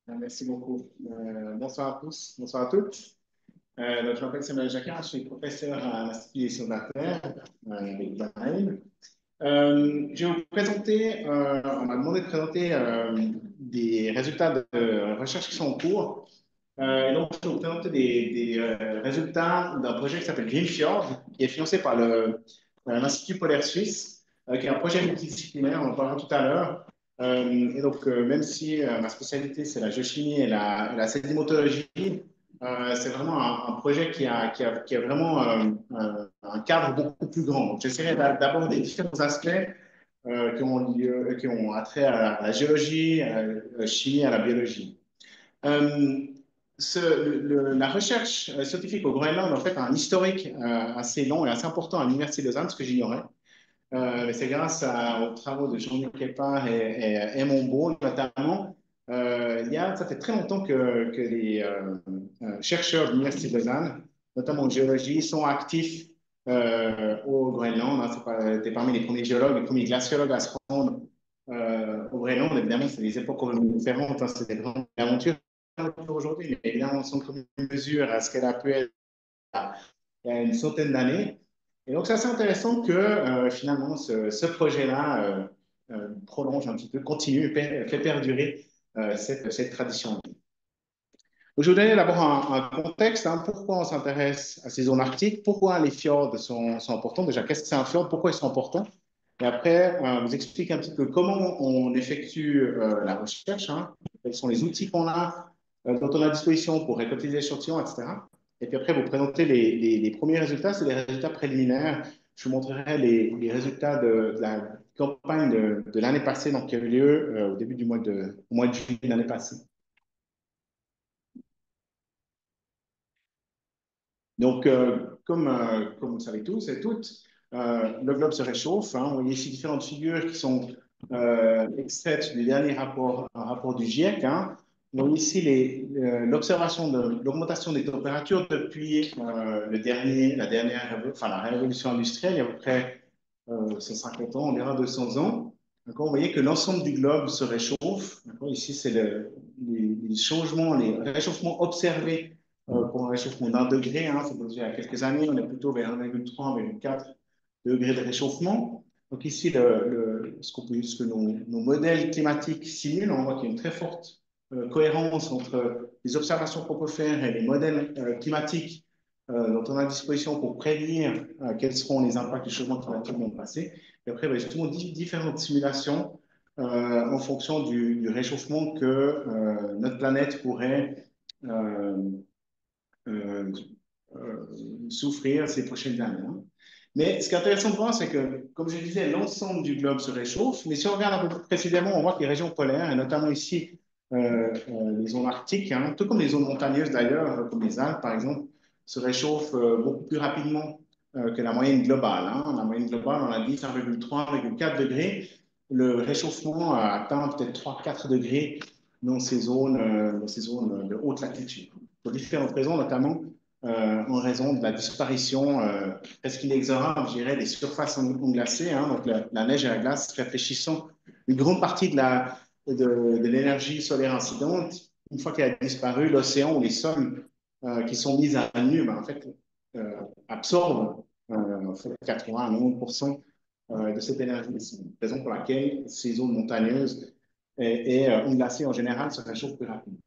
Merci beaucoup. Bonsoir à tous, bonsoir à toutes. Donc, je m'appelle Samuel Jacquard, je suis professeur à l'Institut sur la Terre avec Bahreïn. Je vais vous présenter, on m'a demandé de présenter des résultats de recherche qui sont en cours. Et donc, je vais vous présenter des résultats d'un projet qui s'appelle Greenfjord, qui est financé par l'Institut polaire suisse, qui est un projet multidisciplinaire, on en parlera tout à l'heure. Et donc, même si ma spécialité, c'est la géochimie et la sédimologie, c'est vraiment un projet qui a vraiment un cadre beaucoup plus grand. Donc, j'essaierai d'abord des différents aspects qui ont attrait à la géologie, à la chimie, à la biologie. Euh, la recherche scientifique au Groenland, en fait, a un historique assez long et assez important à l'Université de Lausanne, ce que j'ignorais. Mais c'est grâce aux travaux de Jean-Luc Répard et Aimon Beau, notamment. Ça fait très longtemps que les chercheurs de l'Université de Lausanne, notamment en géologie, sont actifs au Groenland. Hein. C'est parmi les premiers géologues, les premiers glaciologues à se rendre au Groenland. Évidemment, c'est des époques différentes, hein, c'est des grandes aventures aujourd'hui, mais évidemment, sans commune mesure à ce qu'elle a pu être il y a une centaine d'années. Et donc, c'est assez intéressant que finalement, ce projet-là prolonge un petit peu, continue, fait perdurer cette tradition. Donc, je vais vous donner d'abord un contexte. Hein, pourquoi on s'intéresse à ces zones arctiques? Pourquoi les fjords sont importants? Déjà, qu'est-ce que c'est un fjord? Pourquoi ils sont importants? Et après, vous expliquer un petit peu comment on effectue la recherche, hein, quels sont les outils qu'on a, dont on a à disposition pour récolter des échantillons, etc. Et puis après, vous présenter les premiers résultats, c'est les résultats préliminaires. Je vous montrerai les résultats de la campagne de l'année passée, donc qui a eu lieu au début au mois de juillet de l'année passée. Donc, comme vous le savez tous et toutes, le globe se réchauffe. Hein. Vous voyez ici différentes figures qui sont extraites du dernier rapport, un rapport du GIEC. Hein. Vous voyez ici l'observation de l'augmentation des températures depuis la révolution industrielle, il y a à peu près 150 ans, environ 200 ans. Vous voyez que l'ensemble du globe se réchauffe. Ici, c'est les changements, les réchauffements observés pour un réchauffement d'un degré. Hein, c'est il y a quelques années, on est plutôt vers 1,3, 1,4 degrés de réchauffement. Donc ici, ce que nos modèles climatiques simulent, on voit qu'il y a une très forte cohérence entre les observations qu'on peut faire et les modèles climatiques dont on a à disposition pour prédire quels seront les impacts du changement climatique dans le passé. Et après, ben, justement, différentes simulations en fonction du réchauffement que notre planète pourrait euh, euh, souffrir ces prochaines années. Hein. Mais ce qui est intéressant de voir, c'est que, comme je disais, l'ensemble du globe se réchauffe. Mais si on regarde un peu plus précisément, on voit que les régions polaires, et notamment ici les zones arctiques, hein, tout comme les zones montagneuses d'ailleurs, comme les Alpes par exemple, se réchauffent beaucoup plus rapidement que la moyenne globale. Hein. La moyenne globale, on a dit 1,3, 1,4 degrés. Le réchauffement atteint peut-être 3-4 degrés dans ces zones de haute latitude. Pour différentes raisons, notamment en raison de la disparition presque inexorable, je dirais, des surfaces glacées, hein, donc la neige et la glace réfléchissant une grande partie de l'énergie solaire incidente. Une fois qu'elle a disparu, l'océan ou les sols qui sont mis à nu, ben, en fait, euh, absorbent en fait, 80 à 90% de cette énergie. C'est la raison pour laquelle ces zones montagneuses et glacées en général se réchauffent plus rapidement.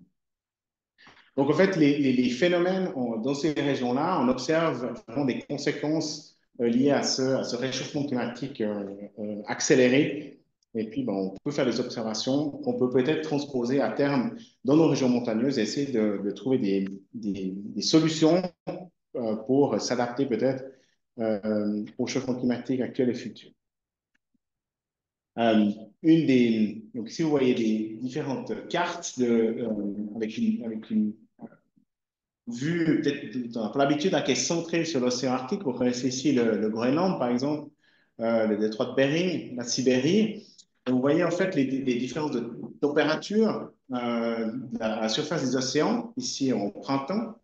Donc, en fait, les phénomènes dans ces régions-là, on observe vraiment des conséquences liées à ce réchauffement climatique accéléré. Et puis, ben, on peut faire des observations qu'on peut peut-être transposer à terme dans nos régions montagneuses et essayer de trouver des solutions pour s'adapter peut-être au changement climatique actuel et futur. Euh, donc, si vous voyez des différentes cartes avec une vu, peut-être, on a l'habitude hein, qui est centré sur l'océan Arctique. Vous connaissez ici le Groenland, par exemple, le détroit de Bering, la Sibérie. Et vous voyez en fait les différences de température à la surface des océans, ici en printemps,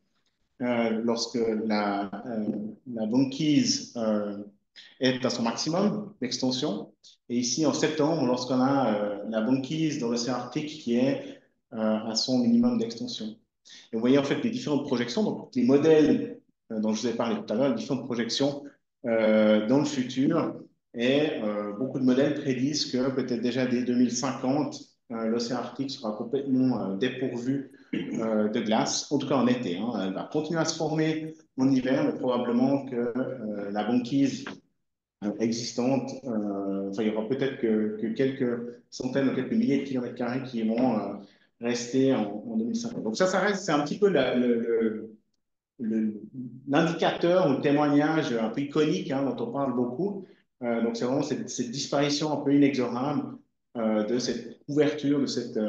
lorsque la banquise est à son maximum d'extension. Et ici en septembre, lorsqu'on a la banquise dans l'océan Arctique qui est à son minimum d'extension. Et vous voyez en fait les différentes projections, donc les modèles dont je vous ai parlé tout à l'heure, les différentes projections dans le futur. Et beaucoup de modèles prédisent que peut-être déjà dès 2050, l'océan Arctique sera complètement dépourvu de glace, en tout cas en été. Hein. Elle va continuer à se former en hiver, mais probablement que la banquise existante, enfin, il y aura peut-être que quelques centaines ou quelques milliers de kilomètres carrés qui vont rester en 2050. Donc ça reste, c'est un petit peu l'indicateur ou le témoignage un peu iconique hein, dont on parle beaucoup. Donc c'est vraiment cette disparition un peu inexorable de cette couverture, de cette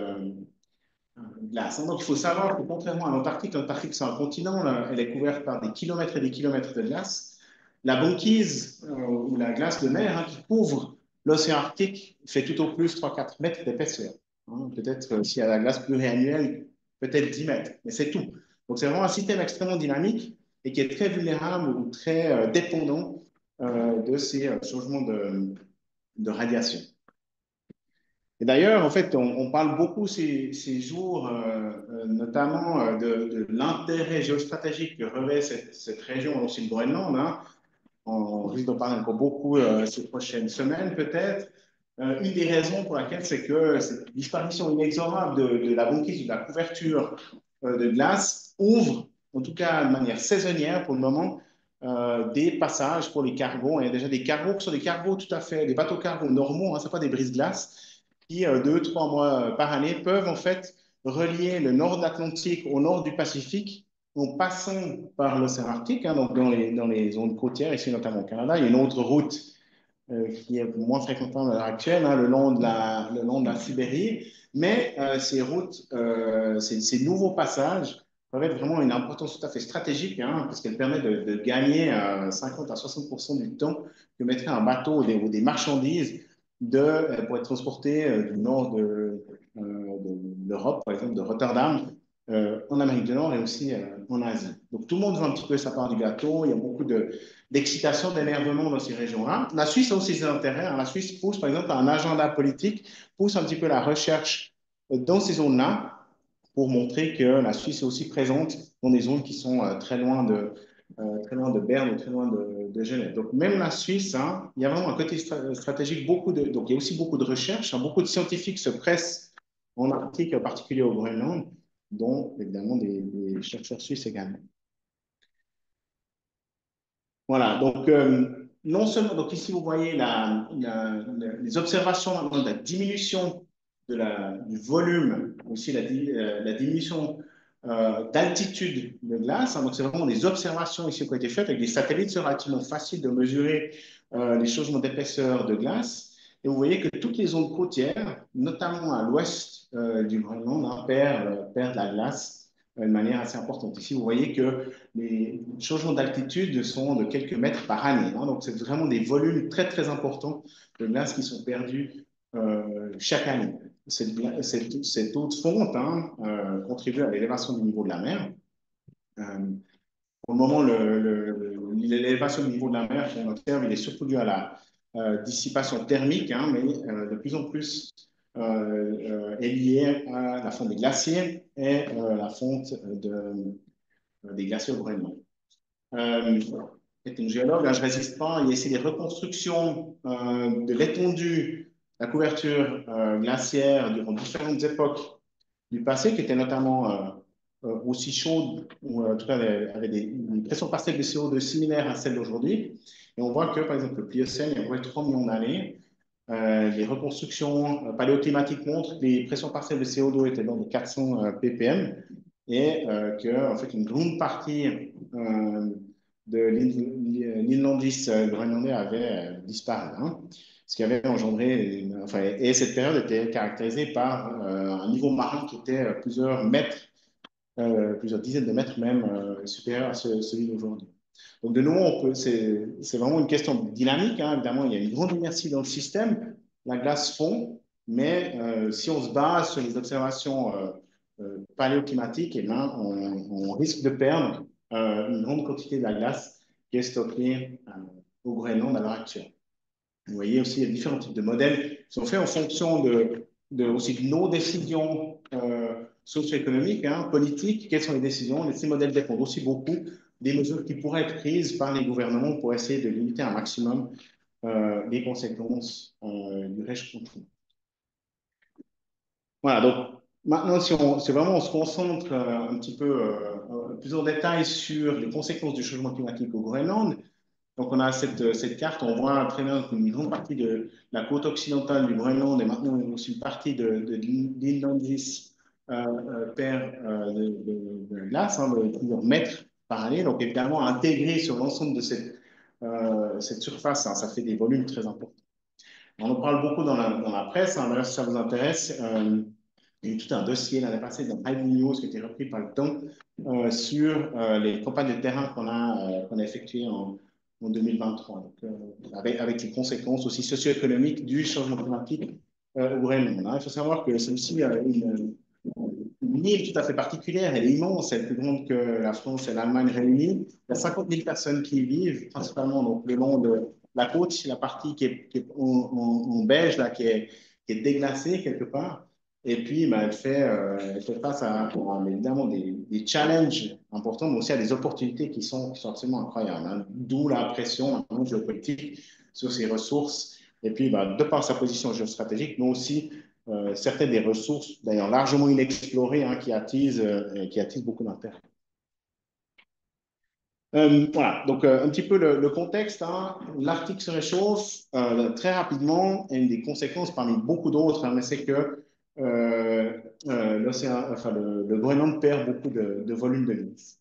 glace. Hein. Donc il faut savoir que contrairement à l'Antarctique c'est un continent, là, elle est couverte par des kilomètres et des kilomètres de glace. La banquise ou la glace de mer hein, qui couvre l'océan Arctique fait tout au plus 3-4 mètres d'épaisseur. Hein. Peut-être s'il y a la glace pluriannuelle, peut-être 10 mètres, mais c'est tout. Donc c'est vraiment un système extrêmement dynamique et qui est très vulnérable ou très dépendant de ces changements de radiation. Et d'ailleurs, en fait, on parle beaucoup ces jours, notamment de l'intérêt géostratégique que revêt cette région, aussi le Groenland. Hein. On risque d'en parler encore beaucoup ces prochaines semaines, peut-être. Une des raisons pour laquelle c'est que cette disparition inexorable de la banquise, de la couverture de glace ouvre, en tout cas de manière saisonnière pour le moment, des passages pour les cargos. Il y a déjà des cargos qui sont des cargos tout à fait, des bateaux cargos normaux, hein, ce n'est pas des brise-glaces, qui 2, 3 mois par année peuvent en fait relier le nord de l'Atlantique au nord du Pacifique en passant par l'océan Arctique, hein, donc dans les zones côtières, ici notamment au Canada. Il y a une autre route qui est moins fréquentable à l'heure actuelle, hein, le long de la Sibérie. Mais ces routes, ces nouveaux passages revêtent vraiment une importance tout à fait stratégique, hein, parce qu'elles permettent de gagner 50 à 60 du temps que mettrait un bateau ou des marchandises pour être transportées du nord de l'Europe, par exemple de Rotterdam, en Amérique du Nord et aussi en Asie. Donc tout le monde veut un petit peu sa part du gâteau. Il y a beaucoup d'excitation, d'énervement dans ces régions-là. La Suisse a aussi ses intérêts. Hein. La Suisse pousse, par exemple, un agenda politique, pousse un petit peu la recherche dans ces zones-là pour montrer que la Suisse est aussi présente dans des zones qui sont très loin de Berne ou très loin de Genève. Donc même la Suisse, hein, il y a vraiment un côté stratégique, donc il y a aussi beaucoup de recherches, hein, beaucoup de scientifiques se pressent en Arctique, en particulier au Groenland, dont évidemment des chercheurs suisses également. Voilà, donc non seulement, donc ici vous voyez les observations maintenant de la diminution du volume, aussi la diminution d'altitude de glace. Hein, donc c'est vraiment des observations ici qui ont été faites avec des satellites, c'est relativement facile de mesurer les changements d'épaisseur de glace. Et vous voyez que toutes les zones côtières, notamment à l'ouest du Groenland, hein, perdent la glace de manière assez importante. Ici, vous voyez que les changements d'altitude sont de quelques mètres par année. Hein, donc, c'est vraiment des volumes très, très importants de glace qui sont perdus chaque année. Cette eau de fonte hein, contribue à l'élévation du niveau de la mer. Pour le moment, l'élévation du niveau de la mer qu'on observe, il est surtout dû à la dissipation thermique, hein, mais de plus en plus est lié à la fonte des glaciers et la fonte des glaciers au Groenland. Étant géologue, hein, je ne résiste pas. Il y a ici des reconstructions de l'étendue, la couverture glaciaire durant différentes époques du passé, qui étaient notamment aussi chaudes, ou en tout cas avec une pression partielle de CO2 similaire à celle d'aujourd'hui. Et on voit que, par exemple, le Pliocène, il y a à peu près 3 millions d'années, les reconstructions paléoclimatiques montrent que les pressions partielles de CO2 étaient dans les 400 ppm et que, en fait, une grande partie de l'inlandis groenlandais avait disparu. Hein, ce qui avait engendré, enfin, et cette période était caractérisée par un niveau marin qui était plusieurs mètres, plusieurs dizaines de mètres même supérieur à celui d'aujourd'hui. Donc, de nouveau, c'est vraiment une question dynamique. Hein. Évidemment, il y a une grande inertie dans le système. La glace fond, mais si on se base sur les observations paléoclimatiques, eh ben, on risque de perdre une grande quantité de la glace qui est stockée au Groenland à l'heure actuelle. Vous voyez aussi, il y a différents types de modèles qui sont faits en fonction aussi de nos décisions socio-économiques, hein, politiques, quelles sont les décisions. Ces modèles dépendent aussi beaucoup des mesures qui pourraient être prises par les gouvernements pour essayer de limiter un maximum les conséquences du réchauffement climatique. Voilà, donc maintenant, si vraiment on se concentre un petit peu plus en détail sur les conséquences du changement climatique au Groenland, donc on a cette carte, on voit très bien qu'une grande partie de la côte occidentale du Groenland et maintenant aussi une partie de l'île d'Andis perd de glace, hein, de plusieurs mètres par année. Donc évidemment, intégré sur l'ensemble de cette surface, hein, ça fait des volumes très importants. On en parle beaucoup dans la presse, hein, d'ailleurs si ça vous intéresse. Il y a eu tout un dossier l'année passée dans High News qui a été repris par le temps sur les campagnes de terrain qu'on a effectuées en 2023, donc, avec les conséquences aussi socio-économiques du changement climatique au Groenland, hein. Il faut savoir que c'est aussi une île tout à fait particulière, elle est immense, elle est plus grande que la France et l'Allemagne réunies. Il y a 50 000 personnes qui y vivent, principalement donc, le long de la côte, la partie qui est en beige, là, qui est déglacée quelque part. Et puis, ben, elle fait face à évidemment des challenges importants, mais aussi à des opportunités qui sont absolument incroyables, hein. D'où la pression géopolitique sur ces ressources. Et puis, ben, de par sa position géostratégique, mais aussi certaines des ressources, d'ailleurs largement inexplorées, hein, qui attisent beaucoup d'intérêt. Voilà, donc un petit peu le contexte, hein. L'Arctique se réchauffe très rapidement et une des conséquences parmi beaucoup d'autres, hein, mais c'est que l'océan, enfin, le Groenland perd beaucoup de volume de glace.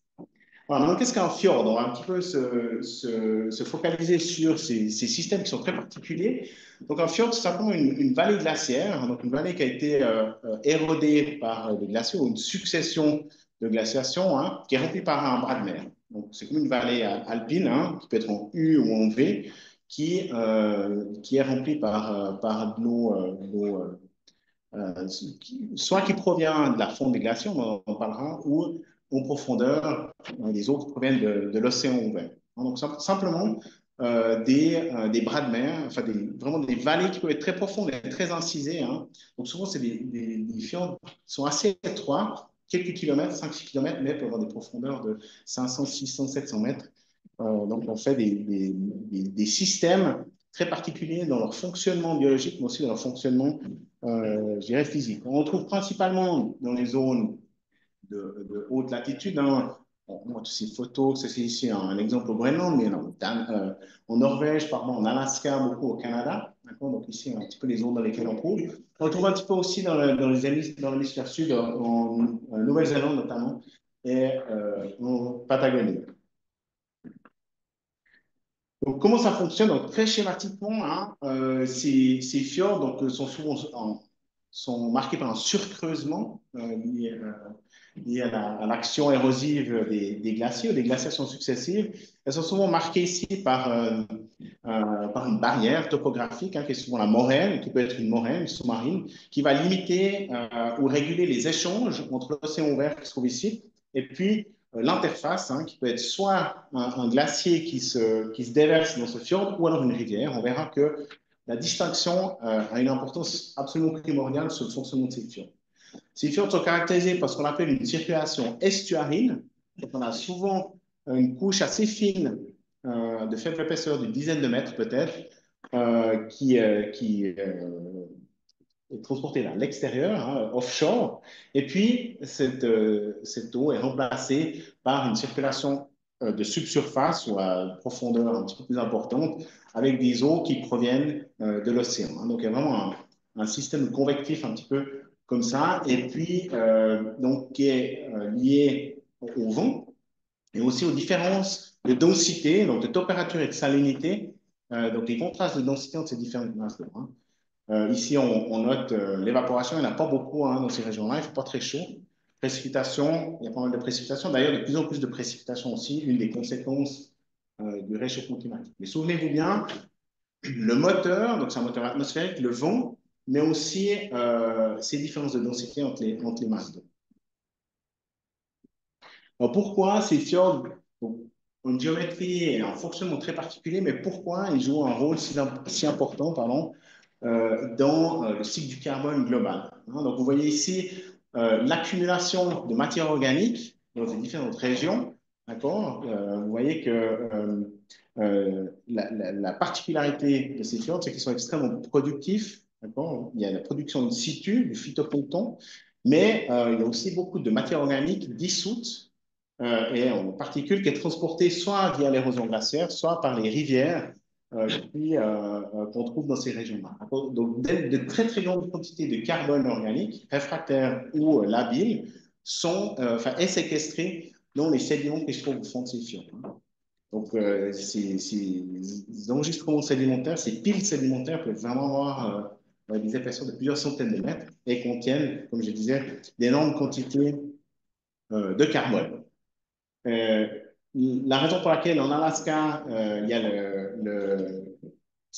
Voilà, maintenant, qu'est-ce qu'un fjord? On va un petit peu se focaliser sur ces systèmes qui sont très particuliers. Donc, un fjord, c'est simplement une vallée glaciaire, hein, donc une vallée qui a été érodée par des glaciers ou une succession de glaciations, hein, qui est remplie par un bras de mer. Donc, c'est comme une vallée alpine, hein, qui peut être en U ou en V, qui est remplie par de l'eau, soit qui provient de la fonte des glaciers, on en parlera, ou en profondeur, les eaux qui proviennent de l'océan ouvert. Donc simplement des bras de mer, enfin vraiment des vallées qui peuvent être très profondes et très incisées, hein. Donc souvent, c'est des fjords qui sont assez étroits, quelques kilomètres, 5-6 kilomètres, mais peuvent avoir des profondeurs de 500, 600, 700 mètres. Donc on fait des systèmes très particuliers dans leur fonctionnement biologique, mais aussi dans leur fonctionnement je dirais physique. On retrouve principalement dans les zones de haute latitude, hein. Bon, moi, toutes ces photos, c'est ici un exemple au Groenland, mais non, en Norvège, pardon, en Alaska, beaucoup au Canada. Donc ici, un petit peu les zones dans lesquelles on trouve. On retrouve un petit peu aussi dans l'hémisphère sud, en Nouvelle-Zélande notamment, et en Patagonie. Donc, comment ça fonctionne? Donc, très schématiquement, hein, ces fjords donc, sont souvent sont marqués par un surcreusement lié à l'action érosive des glaciers ou des glaciations successives. Elles sont souvent marquées ici par une barrière topographique, hein, qui est souvent la moraine, qui peut être une moraine sous-marine, qui va limiter ou réguler les échanges entre l'océan ouvert qui se trouve ici et puis l'interface, hein, qui peut être soit un glacier qui se déverse dans ce fjord ou alors une rivière. On verra que la distinction a une importance absolument primordiale sur le fonctionnement de ces fjords. Ces fjords sont caractérisés par ce qu'on appelle une circulation estuarine. Donc on a souvent une couche assez fine de faible épaisseur d'une dizaine de mètres peut-être, qui est transportée vers l'extérieur, hein, offshore. Et puis, cette eau est remplacée par une circulation de subsurface ou à profondeur un petit peu plus importante avec des eaux qui proviennent de l'océan, hein. Donc, il y a vraiment un système convectif un petit peu comme ça, et puis donc, qui est lié au vent et aussi aux différences de densité, donc de température et de salinité, donc les contrastes de densité entre ces différentes masses d'eau, hein. Ici, on note l'évaporation, il n'y en a pas beaucoup, hein, dans ces régions-là, il ne fait pas très chaud. Précipitation, il y a pas mal de précipitations. D'ailleurs, de plus en plus de précipitations aussi, une des conséquences du réchauffement climatique. Mais souvenez-vous bien, le moteur, donc c'est un moteur atmosphérique, le vent, mais aussi ces différences de densité entre les masses d'eau. Alors pourquoi ces fjords ont une géométrie et un fonctionnement très particulier, mais pourquoi ils jouent un rôle si important, pardon, dans le cycle du carbone global, hein? Donc vous voyez ici l'accumulation de matière organique dans les différentes régions. D'accord? Vous voyez que la particularité de ces fjords, c'est qu'ils sont extrêmement productifs. D'accord? Il y a la production in situ du phytoplancton, mais il y a aussi beaucoup de matière organique dissoute et en particules qui est transportée soit via l'érosion glaciaire, soit par les rivières qu'on trouve dans ces régions-là. Donc, de très, très grandes quantités de carbone organique, réfractaire ou labile, est séquestrées dans les sédiments qui se trouvent au fond de ces fjords. Donc, ces enregistrements sédimentaires, ces piles sédimentaires peuvent vraiment avoir des épaisseurs de plusieurs centaines de mètres et contiennent, comme je disais, d'énormes quantités de carbone. Euh, la raison pour laquelle en Alaska, il y a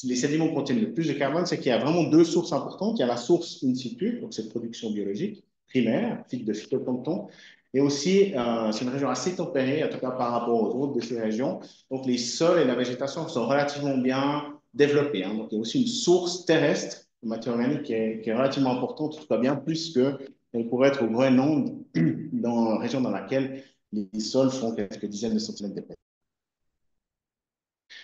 les sédiments contiennent le plus de carbone, c'est qu'il y a vraiment deux sources importantes. Il y a la source in situ, donc cette production biologique primaire, de phytoplancton, et aussi, c'est une région assez tempérée, en tout cas par rapport aux autres de ces régions. Donc, les sols et la végétation sont relativement bien développés. Hein. Donc, il y a aussi une source terrestre de matière organique qui est relativement importante, en tout cas bien plus qu'elle pourrait être au Groenland, dans la région dans laquelle les sols font quelques dizaines de centimètres d'épaisseur.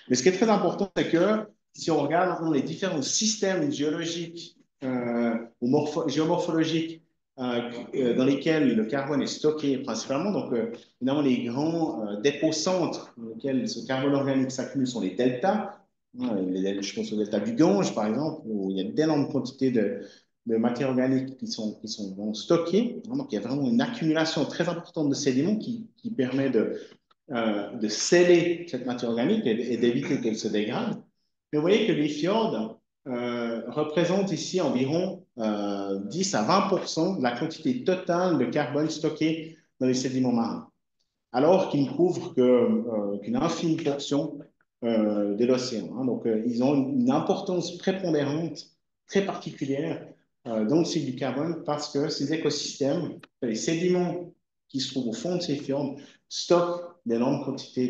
Mais ce qui est très important, c'est que si on regarde les différents systèmes géologiques ou géomorphologiques dans lesquels le carbone est stocké principalement, donc évidemment les grands dépôts-centres dans lesquels ce carbone organique s'accumule sont les deltas. Je pense au delta du Gange, par exemple, où il y a d'énormes quantités de matière organique qui sont stockées. Donc il y a vraiment une accumulation très importante de sédiments qui permet de sceller cette matière organique et d'éviter qu'elle se dégrade. Mais vous voyez que les fjords représentent ici environ 10 à 20 de la quantité totale de carbone stocké dans les sédiments marins, alors qu'ils ne couvrent qu'une infime portion de l'océan. Hein. Donc, ils ont une importance prépondérante, très particulière dans le cycle du carbone parce que ces écosystèmes, les sédiments qui se trouvent au fond de ces fjords, stockent d'énormes quantités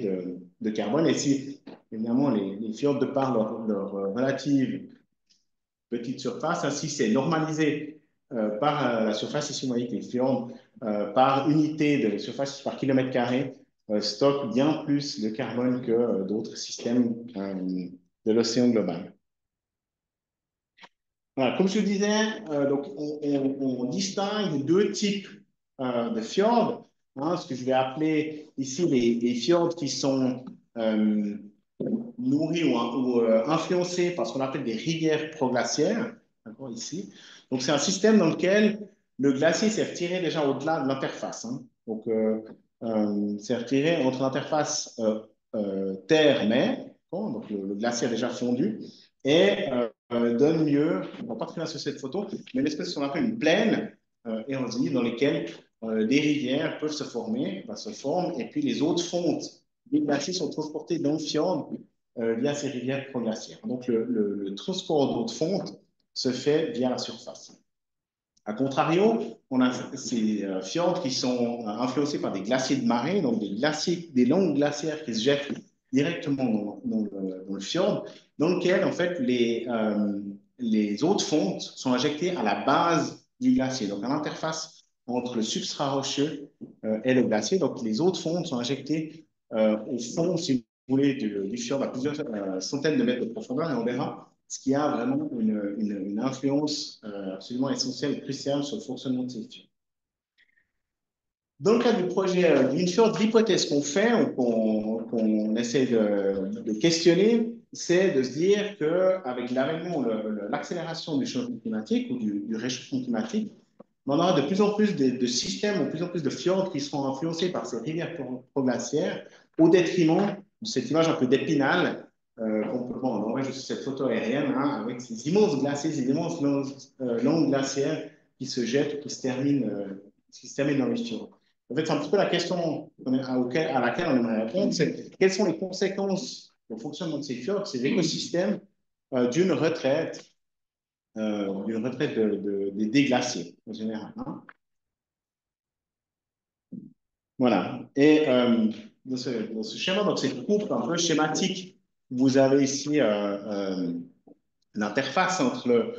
de carbone. Et si, évidemment, les fjords, de par leur relative petite surface, ainsi c'est normalisé par la surface, ici, vous voyez que les fjords, par unité de surface par kilomètre carré, stockent bien plus de carbone que d'autres systèmes de l'océan global. Voilà, comme je vous disais, donc on distingue deux types de fjords, hein, ce que je vais appeler ici les fjords qui sont nourris ou influencés par ce qu'on appelle des rivières proglaciaires, d'accord, ici. Donc c'est un système dans lequel le glacier s'est retiré déjà au-delà de l'interface. Hein. Donc c'est retiré entre l'interface terre-mer, donc le glacier a déjà fondu, et donne lieu, on ne voit pas très bien sur cette photo, mais une espèce de ce qu'on appelle une plaine érosive dans laquelle des rivières peuvent se former, se forment, et puis les autres fontes des glaciers sont transportées dans le fjord via ces rivières proglaciaires. Donc le transport d'eau de fonte se fait via la surface. A contrario, on a ces fjords qui sont influencés par des glaciers de marée, donc des langues glaciaires qui se jettent directement dans le fjord, dans lequel, en fait, les eaux de fonte sont injectées à la base du glacier, donc à l'interface entre le substrat rocheux et le glacier. Donc, les eaux de fonte sont injectées au fond, si vous voulez, du fjord à plusieurs centaines de mètres de profondeur, et on verra ce qui a vraiment une influence absolument essentielle et cruciale sur le fonctionnement de ces fjords. Dans le cadre du projet Greenfjord, l'hypothèse qu'on fait ou qu'on essaie de questionner, c'est de se dire qu'avec l'avènement, l'accélération du changement climatique ou du réchauffement climatique, on aura de plus en plus de systèmes, de plus en plus de fjords qui seront influencés par ces rivières proglaciaires au détriment de cette image un peu d'épinal qu'on peut voir en Norvège sur cette photo aérienne, hein, avec ces immenses glaciers, ces immenses langues glaciaires qui se jettent, qui se terminent dans les fjords. En fait, c'est un petit peu la question à laquelle on aimerait répondre, c'est quelles sont les conséquences au fonctionnement de ces fjords, ces écosystèmes, d'une retraite des glaciers en général. Hein. Voilà. Et dans ce schéma, donc cette coupe un peu schématique, vous avez ici l'interface entre le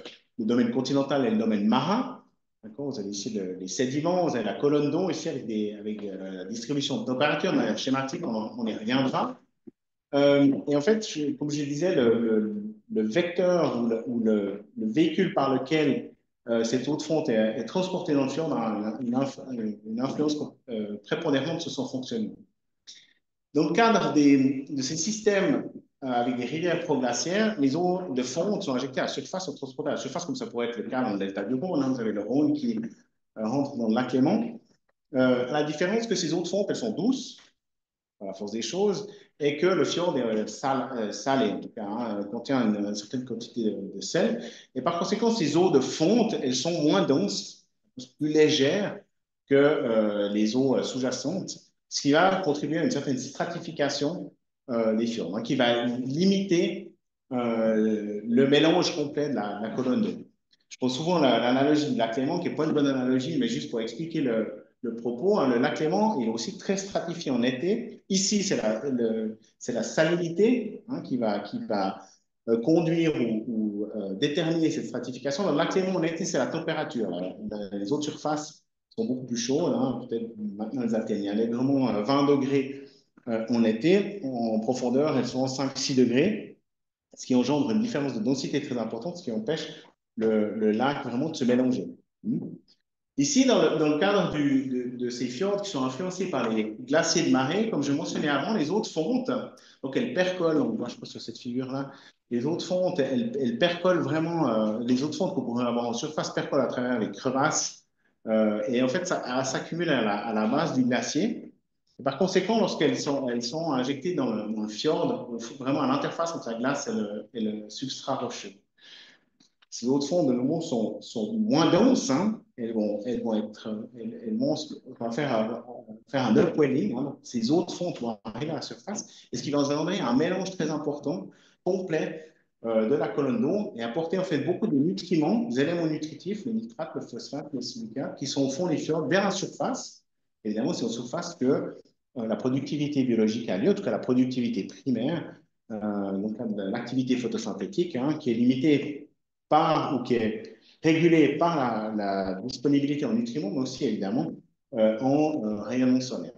domaine continental et le domaine marin. D'accord, vous avez ici les sédiments, vous avez la colonne d'eau ici avec la distribution de température de manière schématique, on y reviendra. Et en fait, comme je disais, le vecteur ou le véhicule par lequel cette eau de fonte est transportée dans le fjord a une influence prépondérante sur son fonctionnement. Dans le cadre de ces systèmes avec des rivières proglaciaires, les eaux de fonte sont injectées à la surface, sont transportées à la surface, comme ça pourrait être le cas dans le delta du Rhône. Vous avez le Rhône qui rentre dans le lac Léman. À la différence que ces eaux de fonte, elles sont douces, à la force des choses, et que le fjord est salé, en tout cas, hein, contient une certaine quantité de sel. Et par conséquent, ces eaux de fonte, elles sont moins denses, plus légères que les eaux sous-jacentes, ce qui va contribuer à une certaine stratification des fjords, hein, qui va limiter le mélange complet de la colonne d'eau. Je prends souvent l'analogie du lac Léman, qui n'est pas une bonne analogie, mais juste pour expliquer le propos. Hein, le lac Léman est aussi très stratifié en été. Ici, c'est la salinité, hein, qui va conduire ou déterminer cette stratification. Dans le lac Léman en été, c'est la température. Les eaux de surface sont beaucoup plus chaudes. Hein, peut-être maintenant, elles atteignent allègrement 20 degrés en été. En profondeur, elles sont 5-6 degrés, ce qui engendre une différence de densité très importante, ce qui empêche le lac vraiment de se mélanger. Ici, dans le cadre de ces fjords qui sont influencés par les glaciers de marée, comme je mentionnais avant, les eaux de fonte, donc elles percolent, on voit, je crois, sur cette figure-là, les eaux de fonte, elles percolent vraiment, les eaux de fonte qu'on pourrait avoir en surface percolent à travers les crevasses, et en fait, ça s'accumule à la base du glacier. Et par conséquent, elles sont injectées dans le fjord, vraiment à l'interface entre la glace et le substrat rocheux. Ces eaux de fond, de nouveau, sont moins denses. Hein. On va faire un upwelling. Hein. Ces eaux de fond vont arriver à la surface, et ce qui va engendrer un mélange très important, complet, de la colonne d'eau et apporter en fait beaucoup de nutriments, des éléments nutritifs, le nitrate, le phosphate, le silicat, qui sont au fond des fjords vers la surface. Évidemment, c'est en surface que la productivité biologique a lieu, en tout cas la productivité primaire, donc l'activité photosynthétique, hein, qui est limitée ou qui est régulée par la disponibilité en nutriments, mais aussi évidemment en rayonnement solaire.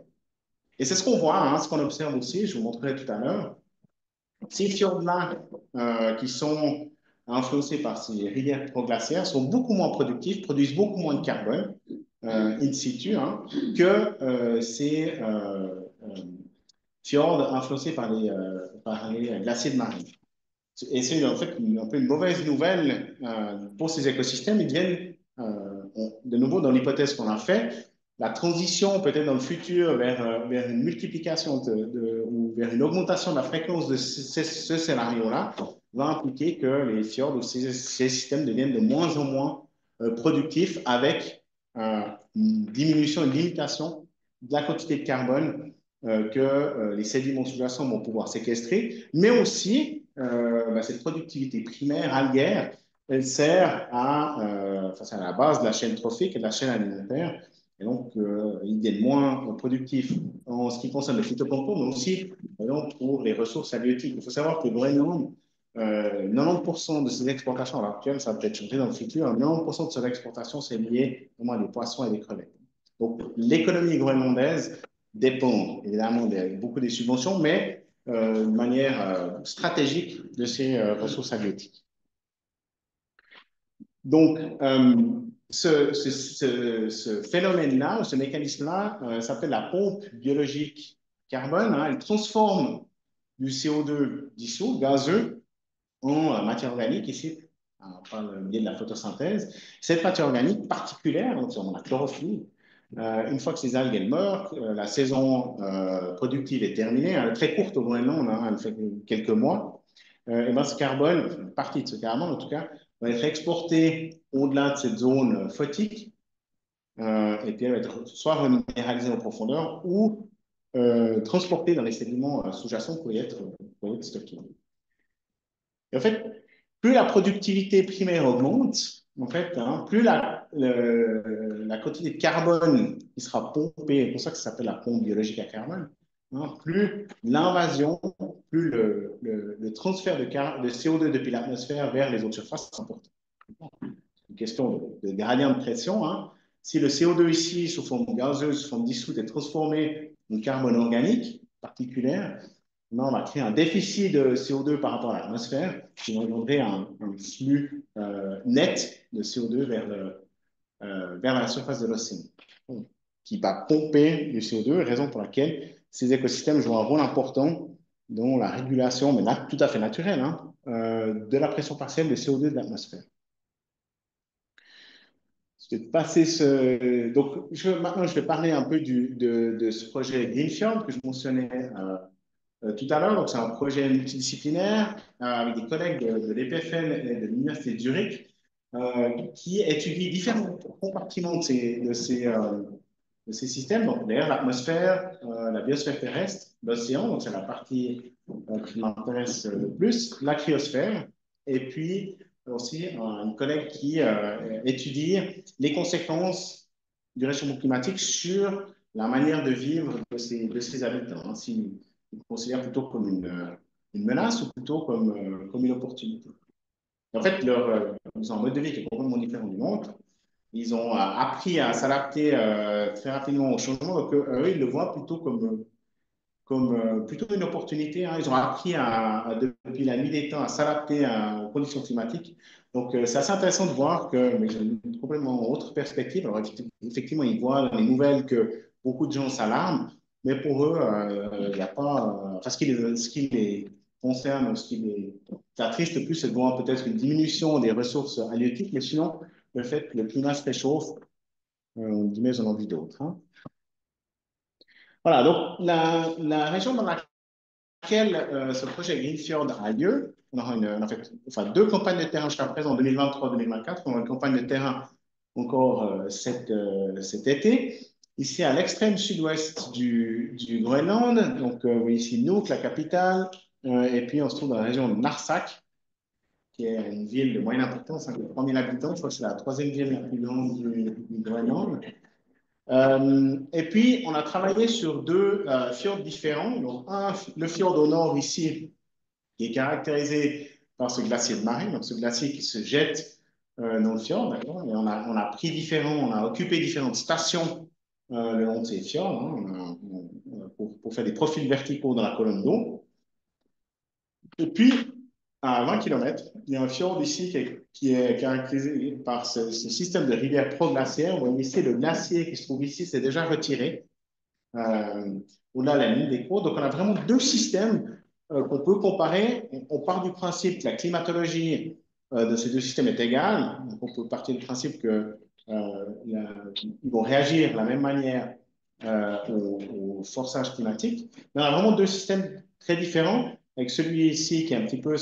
Et c'est ce qu'on voit, hein, ce qu'on observe aussi, je vous montrerai tout à l'heure. Ces fjords-là qui sont influencés par ces rivières proglaciaires sont beaucoup moins productifs, produisent beaucoup moins de carbone in situ, hein, que ces fjords influencés par les glaciers de marée. Et c'est en fait un peu une mauvaise nouvelle pour ces écosystèmes. Ils viennent, de nouveau, dans l'hypothèse qu'on a fait, la transition peut-être dans le futur vers une multiplication ou vers une augmentation de la fréquence de ce scénario-là va impliquer que les fjords ou ces systèmes deviennent de moins en moins productifs avec une diminution, une limitation de la quantité de carbone que les sédiments sous-jacents vont pouvoir séquestrer, mais aussi cette productivité primaire algaire, elle sert c'est à la base de la chaîne trophique et de la chaîne alimentaire. Et donc, il est moins productif en ce qui concerne le phytoplancton, mais aussi donc, pour les ressources halieutiques. Il faut savoir que le Groenland, 90% de ses exportations à l'heure actuelle, ça va peut-être changer dans le futur, 90% de ses exportations, c'est lié à des poissons et des crevettes. Donc, l'économie groenlandaise dépend évidemment beaucoup des subventions, mais de manière stratégique de ces ressources halieutiques. Donc, ce phénomène-là, ce mécanisme-là, s'appelle la pompe biologique carbone. Hein, elle transforme du CO2 dissous, gazeux, en matière organique, ici, par le biais de la photosynthèse. Cette matière organique particulière, donc la chlorophylle, une fois que ces algues elles meurent, la saison productive est terminée, elle est très courte au Groenland, hein, elle fait quelques mois, et ben, ce carbone, une partie de ce carbone en tout cas, va être exporté au-delà de cette zone photique, et puis elle va être soit reminéralisée en profondeur ou transportée dans les sédiments sous-jacents pour y être stockée. Et en fait, plus la productivité primaire augmente, en fait, hein, plus la quantité de carbone qui sera pompée, c'est pour ça que ça s'appelle la pompe biologique à carbone, hein, plus l'invasion, plus le transfert de CO2 depuis l'atmosphère vers les eaux de surface est important. une question de gradient de pression. Hein. Si le CO2 ici, sous forme gazeuse, sous forme dissoute, est transformé en carbone organique particulière, on va créer un déficit de CO2 par rapport à l'atmosphère qui va engendrer un flux net de CO2 vers la surface de l'océan, qui va pomper du CO2, raison pour laquelle ces écosystèmes jouent un rôle important dans la régulation, mais là, tout à fait naturelle, hein, de la pression partielle de CO2 de l'atmosphère. Je vais passer Donc, maintenant, je vais parler un peu de ce projet Greenfield que je mentionnais tout à l'heure. Donc, c'est un projet multidisciplinaire avec des collègues de l'EPFL et de l'Université de Zurich qui étudient différents compartiments de ces systèmes. Donc, l'air, l'atmosphère, la biosphère terrestre, l'océan, donc c'est la partie qui m'intéresse le plus, la cryosphère, et puis aussi une collègue qui étudie les conséquences du réchauffement climatique sur la manière de vivre de ces habitants. Hein, s'ils considèrent plutôt comme une menace ou plutôt comme une opportunité. En fait, ils ont un mode de vie qui est complètement différent du nôtre. Ils ont appris à s'adapter très rapidement au changement, donc eux, ils le voient plutôt comme plutôt une opportunité. Hein. Ils ont appris depuis la nuit des temps à s'adapter aux conditions climatiques. Donc, c'est assez intéressant de voir que, mais j'ai une complètement autre perspective. Alors, effectivement, ils voient dans les nouvelles que beaucoup de gens s'alarment, mais pour eux, il n'y a pas. Enfin, ce qui les concerne, ce qui les attriste le plus, c'est de voir peut-être une diminution des ressources halieutiques, mais sinon, le fait que le climat se réchauffe, on dit, mais ils en ont vu d'autres. Hein. Voilà, donc la région dans laquelle ce projet Greenfield a lieu, on aura en fait, enfin, deux campagnes de terrain jusqu'à présent, en 2023-2024. On aura une campagne de terrain encore cet été. Ici, à l'extrême sud-ouest du Groenland, donc ici Nuuk, la capitale, et puis on se trouve dans la région de Narsak, qui est une ville de moyenne importance, avec 3000 habitants. Je crois que c'est la troisième ville la plus grande du Groenland. Et puis, on a travaillé sur deux fjords différents. Donc, le fjord au nord ici, qui est caractérisé par ce glacier de marée, donc ce glacier qui se jette dans le fjord, d'accord. Et on a on a occupé différentes stations le long de ces fjords hein, pour faire des profils verticaux dans la colonne d'eau. Et puis, à 20 km, il y a un fjord ici qui est caractérisé par ce système de rivière proglaciaire. Vous voyez ici, le glacier qui se trouve ici s'est déjà retiré. Au-delà de la ligne des côtes. Donc, on a vraiment deux systèmes qu'on peut comparer. On part du principe que la climatologie de ces deux systèmes est égale. Donc, on peut partir du principe qu'ils vont réagir de la même manière au forçage climatique. Mais on a vraiment deux systèmes très différents, avec celui ici qui est un petit peu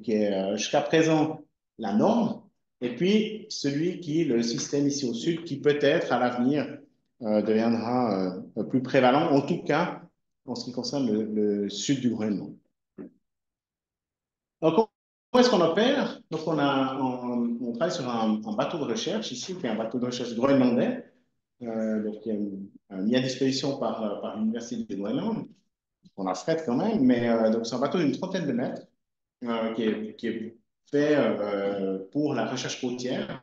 qui est jusqu'à présent la norme, et puis celui qui est le système ici au sud, qui peut-être à l'avenir deviendra plus prévalent, en tout cas en ce qui concerne sud du Groenland. Donc, comment est-ce qu'on opère? Donc, on travaille sur un bateau de recherche ici, qui est un bateau de recherche groenlandais, donc, qui est mis à disposition par l'Université de Groenland. On a fret quand même, mais donc c'est un bateau d'une trentaine de mètres qui est fait pour la recherche côtière.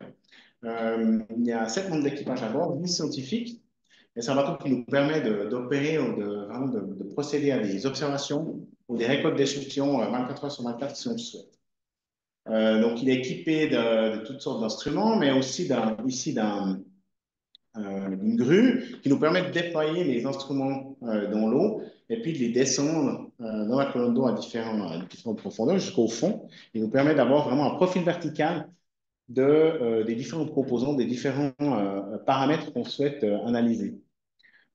Il y a 7 membres d'équipage à bord, 10 scientifiques. Et c'est un bateau qui nous permet d'opérer ou de procéder à des observations ou des récoltes d'échantillons 24 heures sur 24 si on le souhaite. Donc, il est équipé de toutes sortes d'instruments, mais aussi d'une grue qui nous permet de déployer les instruments dans l'eau et puis de les descendre dans la colonne d'eau à différentes profondeurs jusqu'au fond. Il nous permet d'avoir vraiment un profil vertical des différentes composantes, des différents paramètres qu'on souhaite analyser.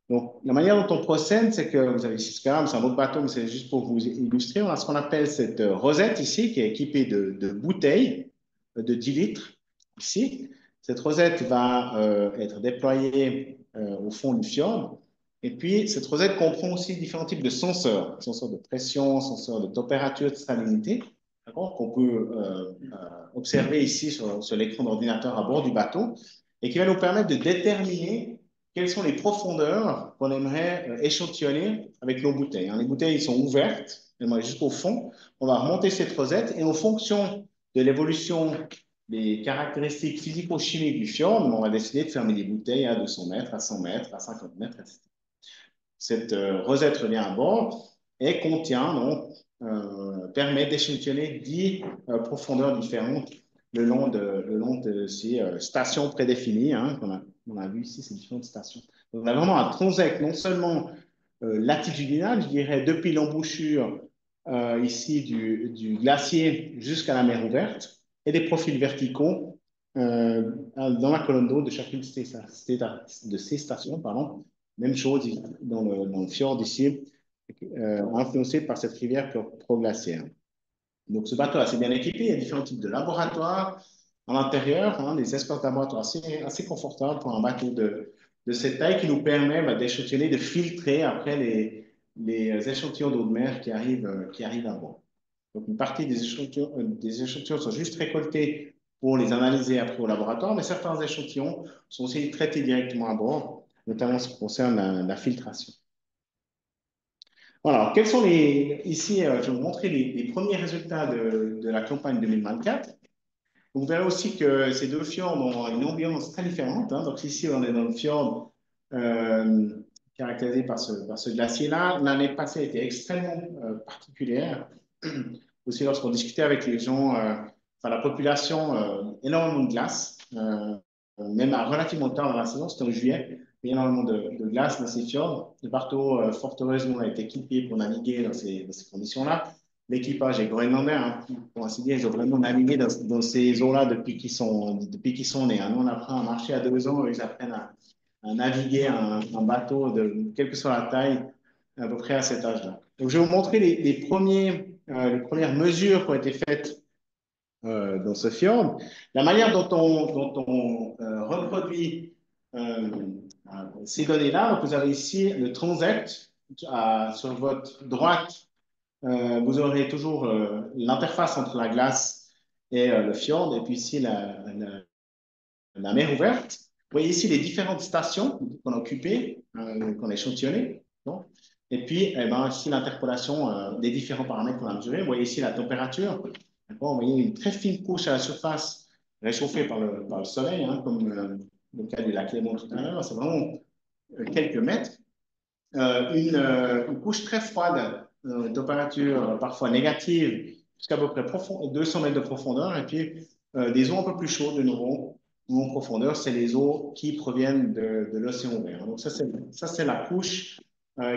Donc, la manière dont on procède, c'est que vous avez ici, c'est un autre bateau, mais c'est juste pour vous illustrer. On a ce qu'on appelle cette rosette ici, qui est équipée de bouteilles de 10 litres ici. Cette rosette va être déployée au fond du fjord. Et puis, cette rosette comprend aussi différents types de senseurs de pression, senseurs de température, de salinité, qu'on peut observer ici sur l'écran d'ordinateur à bord du bateau, et qui va nous permettre de déterminer quelles sont les profondeurs qu'on aimerait échantillonner avec nos bouteilles. Hein. Les bouteilles sont ouvertes, elles vont aller jusqu'au fond. On va remonter cette rosette et en fonction de l'évolution les caractéristiques physico-chimiques du fjord, on va décider de fermer les bouteilles à 200 mètres, à 100 mètres, à 50 mètres, etc. Cette rosette revient à bord et contient, donc, permet d'échantillonner 10 profondeurs différentes le long de ces stations prédéfinies, hein, on a vu ici, ces différentes stations. Donc, on a vraiment un transect non seulement latitudinal, je dirais, depuis l'embouchure ici du glacier jusqu'à la mer ouverte, et des profils verticaux dans la colonne d'eau de chacune de ces stations. Pardon. Même chose dans le fjord ici, influencé par cette rivière proglaciaire. Donc ce bateau est assez bien équipé, il y a différents types de laboratoires à l'intérieur, hein, des espaces de laboratoire assez confortables pour un bateau de cette taille qui nous permet d'échantillonner, de filtrer après les échantillons d'eau de mer qui arrivent à bord. Donc une partie des échantillons sont juste récoltés pour les analyser après au laboratoire, mais certains échantillons sont aussi traités directement à bord, notamment en ce qui concerne la filtration. Voilà, quels sont ici, je vais vous montrer les premiers résultats de la campagne 2024. Vous verrez aussi que ces deux fjords ont une ambiance très différente, hein. Donc ici, on est dans le fjord euh, caractérisé par ce glacier-là. L'année passée a été extrêmement particulière. Aussi, lorsqu'on discutait avec les gens, enfin la population, énormément de glace, même à relativement tard dans la saison, c'était en juillet, il y a énormément de glace dans ces fjords. Le bateau, fort heureusement, a été équipé pour naviguer dans ces conditions-là. L'équipage est groenlandais, hein, pour ainsi dire, ils ont vraiment navigué dans ces eaux-là depuis qu'ils sont nés, hein. Nous, on apprend à marcher à 2 ans, ils apprennent à naviguer un bateau, quelle que soit la taille, à peu près à cet âge-là. Donc, je vais vous montrer les premières mesures qui ont été faites dans ce fjord. La manière dont on reproduit euh, ces données-là, donc vous avez ici le transect. Sur votre droite, vous aurez toujours l'interface entre la glace et le fjord, et puis ici la mer ouverte. Vous voyez ici les différentes stations qu'on a occupées, qu'on a échantillonnées. Bon. Et puis, eh ben, ici, l'interpolation des différents paramètres qu'on a mesurés. Vous voyez ici la température. Vous voyez une très fine couche à la surface réchauffée par le soleil, hein, comme le cas du lac Léman tout à l'heure. C'est vraiment quelques mètres. Une couche très froide, température parfois négative, jusqu'à peu près 200 mètres de profondeur. Et puis, des eaux un peu plus chaudes, de nouveau, en profondeur, c'est les eaux qui proviennent de l'océan ouvert. Donc, ça, c'est la couche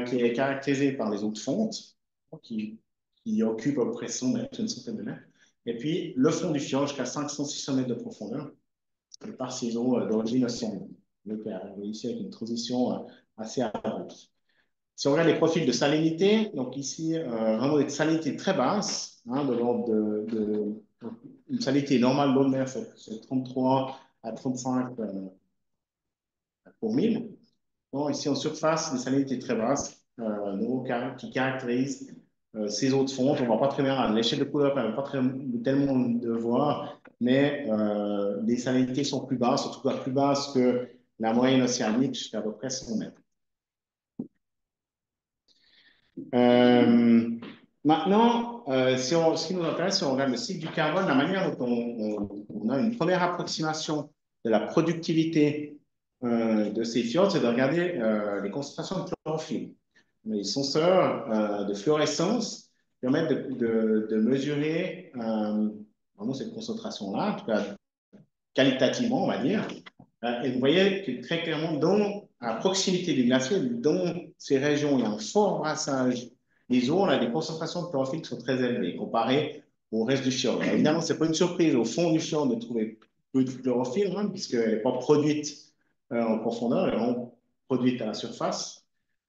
qui est caractérisée par les eaux de fonte, qui occupent à peu près 100 mètres, une centaine de mètres. Et puis, le fond du fjord jusqu'à 500-600 mètres de profondeur, et par ces eaux d'origine océanique. Donc, ici, avec une transition assez abrupte. Si on regarde les profils de salinité, donc ici, vraiment des salinités très basses, hein, de l'ordre une salinité normale de l'eau de mer, c'est 33 à 35 pour 1000. Bon, ici, en surface, des salinités très basses, qui caractérisent ces eaux de fonte. On ne voit pas très bien à l'échelle de couleur, on ne pas tellement de voir, mais les salinités sont plus basses, en tout cas plus basses que la moyenne océanique, jusqu'à à peu près 100 mètres. Euh, Maintenant, ce qui nous intéresse, si on regarde le cycle du carbone, la manière dont on a une première approximation de la productivité de ces fjords, c'est de regarder les concentrations de chlorophylle. Les senseurs de fluorescence permettent de mesurer vraiment cette concentration-là, en tout cas qualitativement, on va dire. Et vous voyez que très clairement, à proximité du glacier, dans ces régions où il y a un fort brassage des eaux, on a des concentrations de chlorophylle qui sont très élevées comparées au reste du fjord. Alors, évidemment, ce n'est pas une surprise au fond du fjord de trouver peu de chlorophylle, hein, puisqu'elle n'est pas produite en profondeur, elle est vraiment produite à la surface.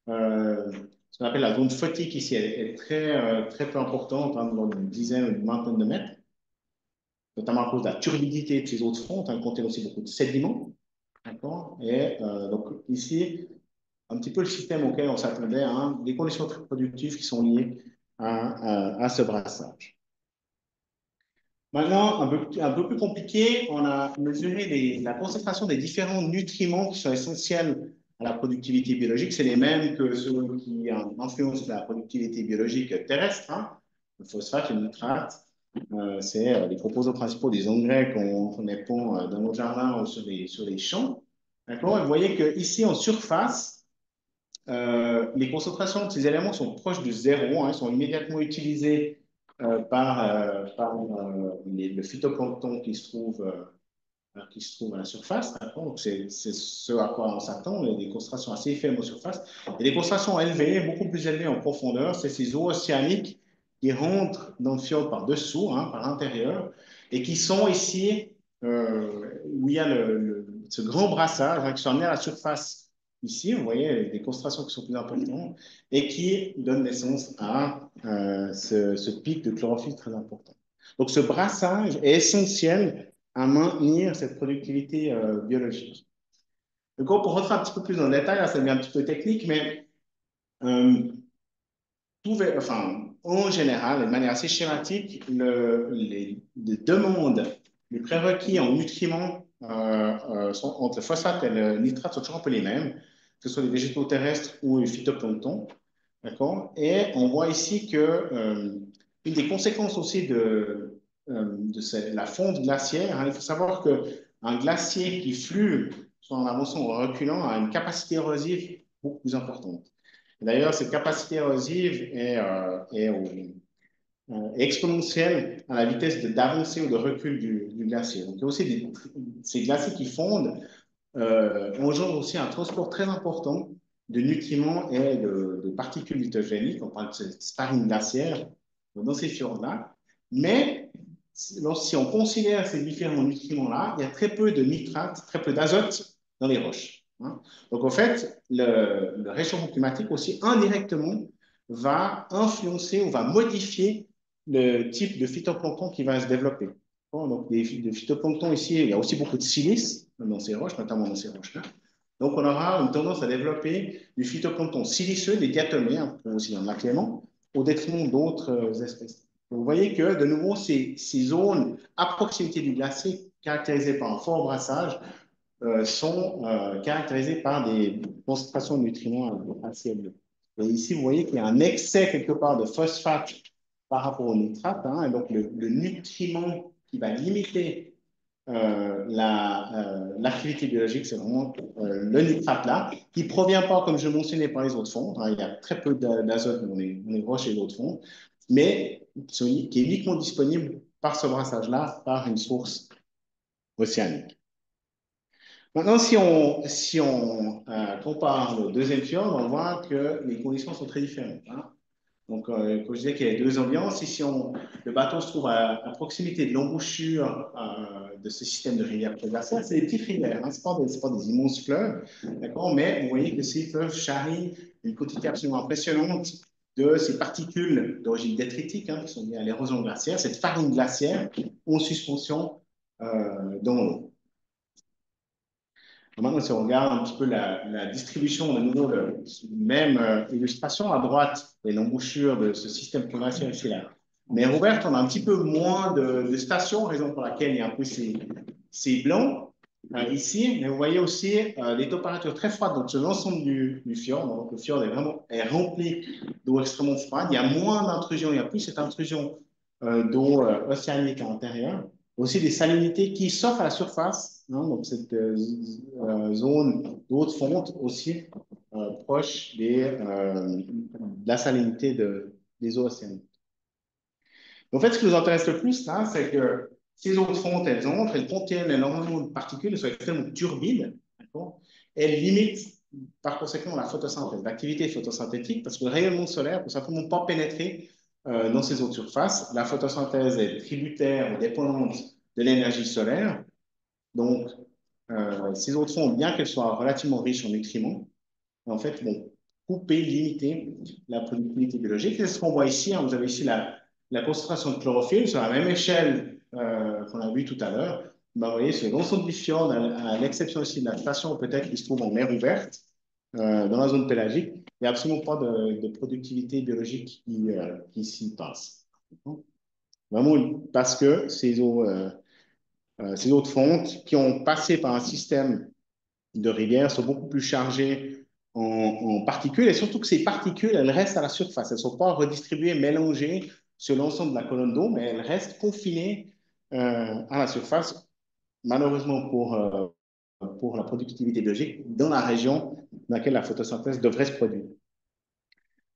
Ce qu'on appelle la zone photique ici, elle est très peu importante, hein, dans une dizaine ou une vingtaine de mètres, notamment à cause de la turbidité de ces eaux de fond, hein, contient aussi beaucoup de sédiments. D'accord. Et donc ici, un petit peu le système auquel on s'attendait, hein, des conditions très productives qui sont liées à ce brassage. Maintenant, un peu plus compliqué, on a mesuré la concentration des différents nutriments qui sont essentiels à la productivité biologique. C'est les mêmes que ceux qui influencent la productivité biologique terrestre, hein, le phosphate, le nitrate, C'est les composants principaux des engrais qu'on répand dans nos jardins ou sur les champs. D'accord? Et vous voyez qu'ici, en surface, les concentrations de ces éléments sont proches de zéro, hein, ils sont immédiatement utilisés par le phytoplancton qui se trouve à la surface. Donc, c'est ce à quoi on s'attend, des concentrations assez faibles en surface. Et des concentrations élevées, beaucoup plus élevées en profondeur, c'est ces eaux océaniques qui rentrent dans le fjord par dessous, hein, par l'intérieur, et qui sont ici, où il y a ce grand brassage, hein, qui sont amenés à la surface. Ici, vous voyez des concentrations qui sont plus importantes et qui donnent naissance à ce pic de chlorophylle très important. Donc, ce brassage est essentiel à maintenir cette productivité biologique. Donc, pour rentrer un petit peu plus dans le détail, là, ça devient un petit peu technique, mais euh, enfin, en général, de manière assez schématique, les demandes, les prérequis en nutriments entre le phosphate et le nitrate sont toujours un peu les mêmes, que ce soit les végétaux terrestres ou les phytoplanctons. D'accord? Et on voit ici que une des conséquences aussi de la fonte glaciaire, hein, il faut savoir qu'un glacier qui flue, soit en avançant ou en reculant, a une capacité érosive beaucoup plus importante. D'ailleurs, cette capacité érosive est exponentielle à la vitesse d'avancée ou de recul du glacier. Donc, il y a aussi ces glaciers qui fondent engendrent aussi un transport très important de nutriments et de particules litogéniques. On parle de sparring glaciaire dans ces fjords-là. Mais si on considère ces différents nutriments-là, il y a très peu de nitrates, très peu d'azote dans les roches, hein. Donc, en fait, le réchauffement climatique aussi indirectement va influencer ou va modifier le type de phytoplancton qui va se développer. Bon, donc, les phytoplanctons ici, il y a aussi beaucoup de silice dans ces roches, notamment dans ces roches-là. Donc, on aura une tendance à développer du phytoplancton siliceux, des diatomées, hein, aussi en clément, au détriment d'autres espèces. Donc, vous voyez que, de nouveau, ces zones à proximité du glacier, caractérisées par un fort brassage, sont caractérisées par des concentrations de nutriments assez élevées. Et ici, vous voyez qu'il y a un excès quelque part de phosphate par rapport au nitrate, hein, et donc le nutriment qui va limiter l'activité biologique, c'est vraiment le nitrate là, qui ne provient pas, comme je mentionnais, par les autres fonds, hein. Il y a très peu d'azote dans les roches et les autres fonds, mais qui est uniquement disponible par ce brassage-là, par une source océanique. Maintenant, si on compare le deuxième fjord, on voit que les conditions sont très différentes, hein. Donc, comme je disais qu'il y a deux ambiances, le bateau se trouve à proximité de l'embouchure de ce système de rivières glaciaires. C'est des petites rivières, hein, ce n'est pas des immenses fleuves, d'accord, mais vous voyez que ces fleuves charrient une quantité absolument impressionnante de ces particules d'origine détritique, hein, qui sont liées à l'érosion glaciaire, cette farine glaciaire en suspension dans l'eau. Maintenant, si on regarde un petit peu la distribution, de nouveau, même illustration à droite, et l'embouchure de ce système glaciaire ici, là. Mais ouverte, on a un petit peu moins de stations, raison pour laquelle il y a un peu ces blancs ici. Mais vous voyez aussi des températures très froides donc, sur l'ensemble du fjord. Donc, le fjord est rempli d'eau extrêmement froide. Il y a moins d'intrusion, il n'y a plus cette intrusion d'eau océanique à l'intérieur. Aussi des salinités qui s'offrent à la surface, hein, donc cette zone d'eau de fonte aussi proche de la salinité des eaux océaniques. En fait, ce qui nous intéresse le plus là, c'est que ces eaux de fonte, elles contiennent énormément de particules, elles sont extrêmement turbides, d'accord. Elles limitent par conséquent la photosynthèse, l'activité photosynthétique, parce que le rayonnement solaire ne peut simplement pas pénétrer dans ces eaux de surface. La photosynthèse est tributaire ou dépendante de l'énergie solaire. Donc, ces eaux de fond, bien qu'elles soient relativement riches en nutriments, en fait, vont couper, limiter la productivité biologique. C'est ce qu'on voit ici, hein. Vous avez ici la concentration de chlorophylle sur la même échelle qu'on a vu tout à l'heure. Ben, vous voyez, sur l'ensemble du fjord, à l'exception aussi de la station peut-être qui se trouve en mer ouverte, dans la zone pélagique, il n'y a absolument pas de productivité biologique qui s'y passe. Vraiment parce que ces eaux de fonte qui ont passé par un système de rivière sont beaucoup plus chargées en particules et surtout que ces particules, elles restent à la surface. Elles ne sont pas redistribuées, mélangées sur l'ensemble de la colonne d'eau, mais elles restent confinées à la surface, malheureusement pour la productivité biologique, dans la région dans laquelle la photosynthèse devrait se produire.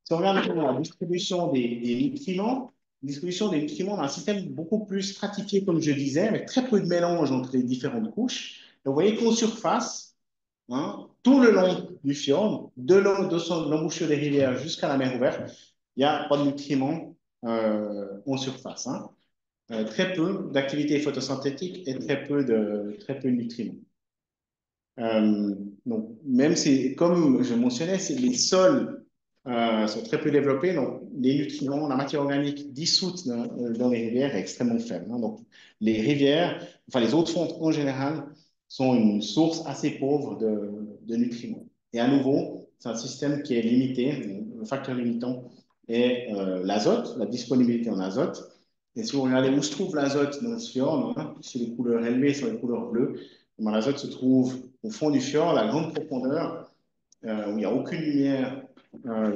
Si on regarde maintenant la distribution des nutriments dans un système beaucoup plus stratifié, comme je disais, avec très peu de mélange entre les différentes couches. Et vous voyez qu'en surface, hein, tout le long du fjord, de l'embouchure des rivières jusqu'à la mer ouverte, il n'y a pas de nutriments en surface. Hein. Très peu d'activité photosynthétique et très peu de nutriments. Euh, donc, même si, comme je mentionnais, les sols sont très peu développés, donc les nutriments, la matière organique dissoute dans les rivières est extrêmement faible. Hein. Donc, les rivières, enfin les eaux de fonte en général, sont une source assez pauvre de nutriments. Et à nouveau, c'est un système qui est limité. Le facteur limitant est l'azote, la disponibilité en azote. Et si vous regardez où se trouve l'azote dans ce fjord, hein, si les couleurs élevées sont les couleurs bleues, l'azote se trouve au fond du fjord, à la grande profondeur, où il n'y a aucune lumière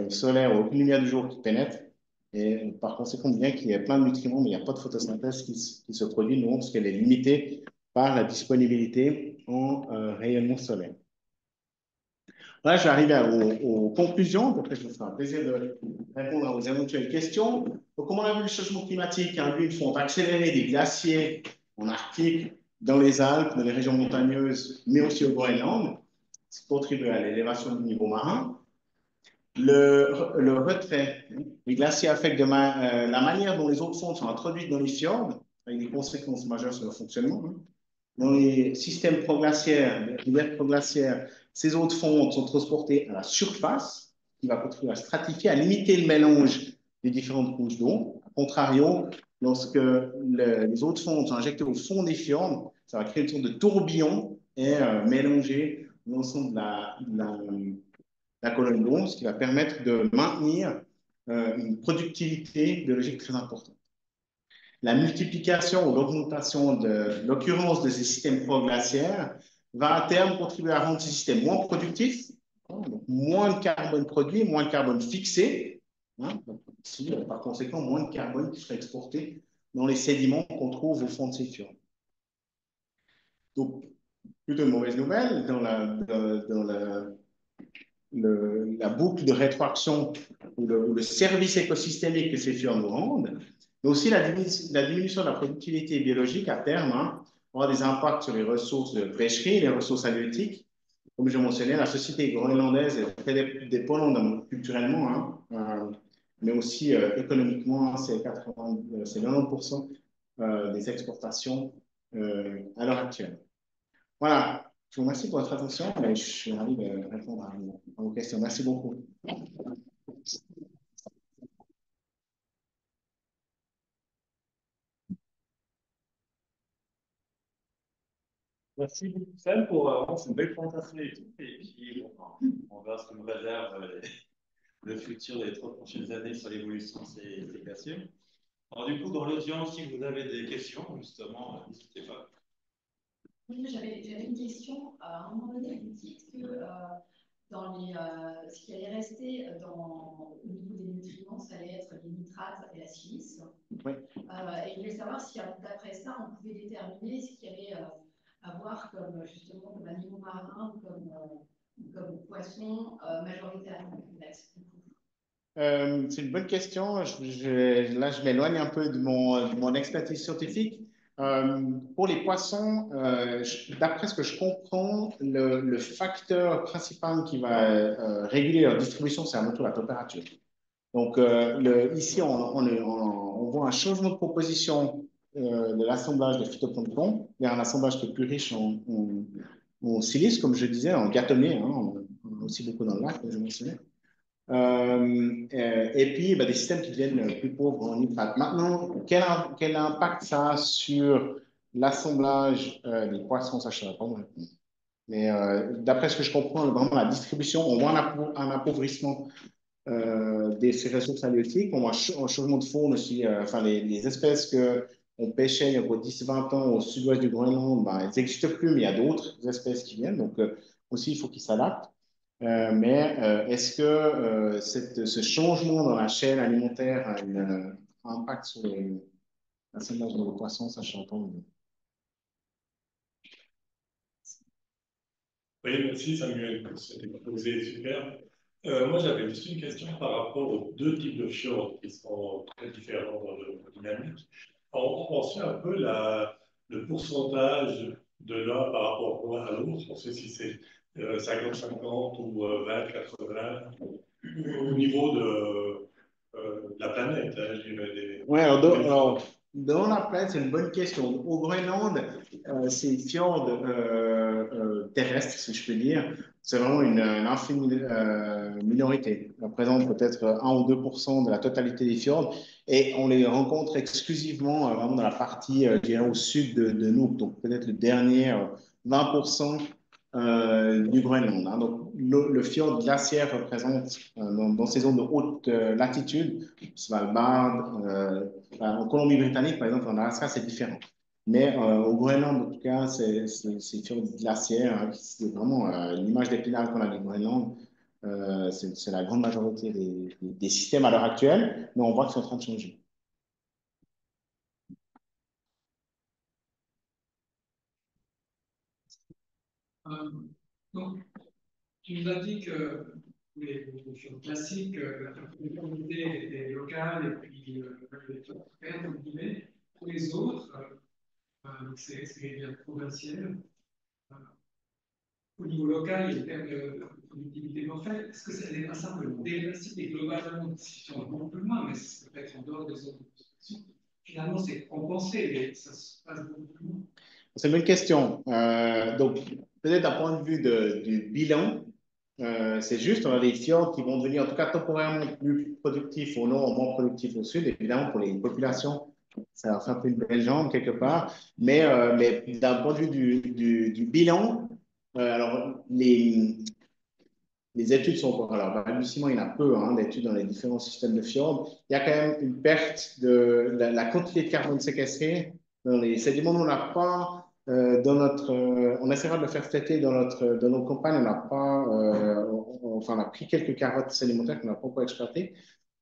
solaire, aucune lumière du jour qui pénètre. Et par conséquent, bien qu'il y ait plein de nutriments, mais il n'y a pas de photosynthèse qui se produit, non, parce qu'elle est limitée par la disponibilité en rayonnement solaire. Voilà, je vais arriver aux conclusions. Après, je me ferai un plaisir de répondre aux éventuelles questions. Donc, comme on a vu, le changement climatique induit une fonte accélérée des glaciers en Arctique, dans les Alpes, dans les régions montagneuses, mais aussi au Groenland, ce qui contribue à l'élévation du niveau marin. Le retrait des glaciers affecte la manière dont les eaux de fonte sont introduites dans les fjords, avec des conséquences majeures sur le fonctionnement. Hein. Dans les systèmes proglaciaires, les rivières proglaciaires, ces eaux de fonte sont transportées à la surface, qui va contribuer à stratifier, à limiter le mélange des différentes couches d'eau. A contrario, lorsque les eaux de fonte sont injectées au fond des fjords, ça va créer une sorte de tourbillon et mélanger l'ensemble de la colonne d'eau, ce qui va permettre de maintenir une productivité biologique très importante. La multiplication ou l'augmentation de l'occurrence de ces systèmes proglaciaires va à terme contribuer à rendre ces systèmes moins productifs, hein, donc moins de carbone produit, moins de carbone fixé, hein, donc ici, par conséquent, moins de carbone qui serait exporté dans les sédiments qu'on trouve au fond de ces fjords. Donc, plutôt une mauvaise nouvelle, la boucle de rétroaction ou le service écosystémique que ces fjords nous rendent, mais aussi la diminution de la productivité biologique à terme hein, aura des impacts sur les ressources de pêcherie, les ressources halieutiques. Comme je mentionnais, la société groenlandaise est très dépendante culturellement, hein, mais aussi économiquement, c'est 90% des exportations à l'heure actuelle. Voilà, je vous remercie pour votre attention et je suis ravi de répondre à vos questions. Merci beaucoup. Merci beaucoup, Sam, pour une belle présentation et tout. Et puis, bon, on verra ce que nous réserve le futur des 30 prochaines années sur l'évolution de ces glaciers. Alors, du coup, dans l'audience, si vous avez des questions, justement, n'hésitez pas. Oui, j'avais une question. À un moment donné, vous dites que ce qui allait rester au niveau des nutriments, ça allait être les nitrates et la silice. Oui. Et je voulais savoir si, d'après ça, on pouvait déterminer ce qu'il y allait avoir comme, justement, comme animaux marins, comme poissons majoritairement complexes. C'est une bonne question. Là, je m'éloigne un peu de mon expertise scientifique. Pour les poissons, d'après ce que je comprends, le facteur principal qui va réguler leur distribution, c'est avant tout la température. Donc, ici, on voit un changement de proposition de l'assemblage de phytoplancton vers un assemblage qui est plus riche en silice, comme je disais, en diatomée. Hein, on a aussi beaucoup dans le lac, comme je mentionnais. Et puis, des systèmes qui deviennent plus pauvres en nitrate. Maintenant, quel impact ça a sur l'assemblage des poissons, ça, je ne sais pas me répondre. Mais d'après ce que je comprends, vraiment la distribution, on voit un appauvrissement ces ressources halieutiques. On voit un changement de faune aussi. Enfin, les espèces qu'on pêchait il y a 10-20 ans au sud-ouest du Groenland, elles n'existent plus, mais il y a d'autres espèces qui viennent. Donc, aussi, il faut qu'ils s'adaptent. Mais est-ce que ce changement dans la chaîne alimentaire impact sur l'assemblage de poissons, ça je entendu. Oui, merci Samuel pour cet exposé super. Moi, j'avais juste une question par rapport aux deux types de fjords qui sont très différents dans leur dynamique. On sait un peu le pourcentage de l'un par rapport à l'autre. On sait si c'est 50-50 ou 20-80 au niveau de la planète, hein, je dirais. Ouais, alors, dans la planète, c'est une bonne question. Au Groenland, ces fjords terrestres, si je peux dire, c'est vraiment une infime minorité. Ils représentent peut-être 1 ou 2% de la totalité des fjords et on les rencontre exclusivement vraiment dans la partie, je dirais, au sud de Nuuk, donc peut-être le dernier 20% du Groenland, hein. Donc, le fjord glaciaire représente, dans ces zones de haute latitude, Svalbard, en Colombie-Britannique, par exemple, en Alaska, c'est différent. Mais au Groenland, en tout cas, c'est fjord glaciaire, hein, c'est vraiment l'image d'épinal qu'on a du Groenland. C'est la grande majorité des systèmes à l'heure actuelle, mais on voit qu'ils sont en train de changer. Donc, tu nous as dit que les choses classiques, la communauté était locale et puis les faire, entre guillemets. Pour les autres, c'est bien provincial. Au niveau local, il y a une perte de productivité. Mais en fait, est-ce que ce n'est pas simplement dégressif et globalement, si on va beaucoup plus loin, mais c'est peut-être en dehors des zones de prospection, finalement, c'est compensé, mais ça se passe beaucoup plus loin. C'est une bonne question. Donc, peut-être d'un point de vue du bilan, c'est juste, on a des fjords qui vont devenir en tout cas temporairement plus productifs au nord, moins productifs au sud. Évidemment, pour les populations, ça leur fait un peu une belle jambe quelque part. Mais d'un point de vue du bilan, alors les études sont encore, alors balbutiement, il y en a peu hein, d'études dans les différents systèmes de fjords. Il y a quand même une perte de la quantité de carbone séquestré dans les sédiments. On n'a pas on essaiera de le faire cet été dans nos campagnes. On n'a pas, enfin, on a pris quelques carottes sédimentaires qu'on n'a pas encore exploitées.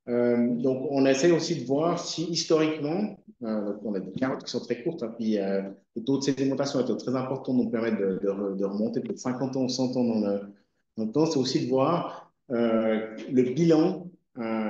Donc, on essaie aussi de voir si historiquement, donc on a des carottes qui sont très courtes, hein, puis le taux de sédimentation est très important, nous permettre de remonter peut-être 50 ans ou 100 ans dans le temps. C'est aussi de voir le bilan,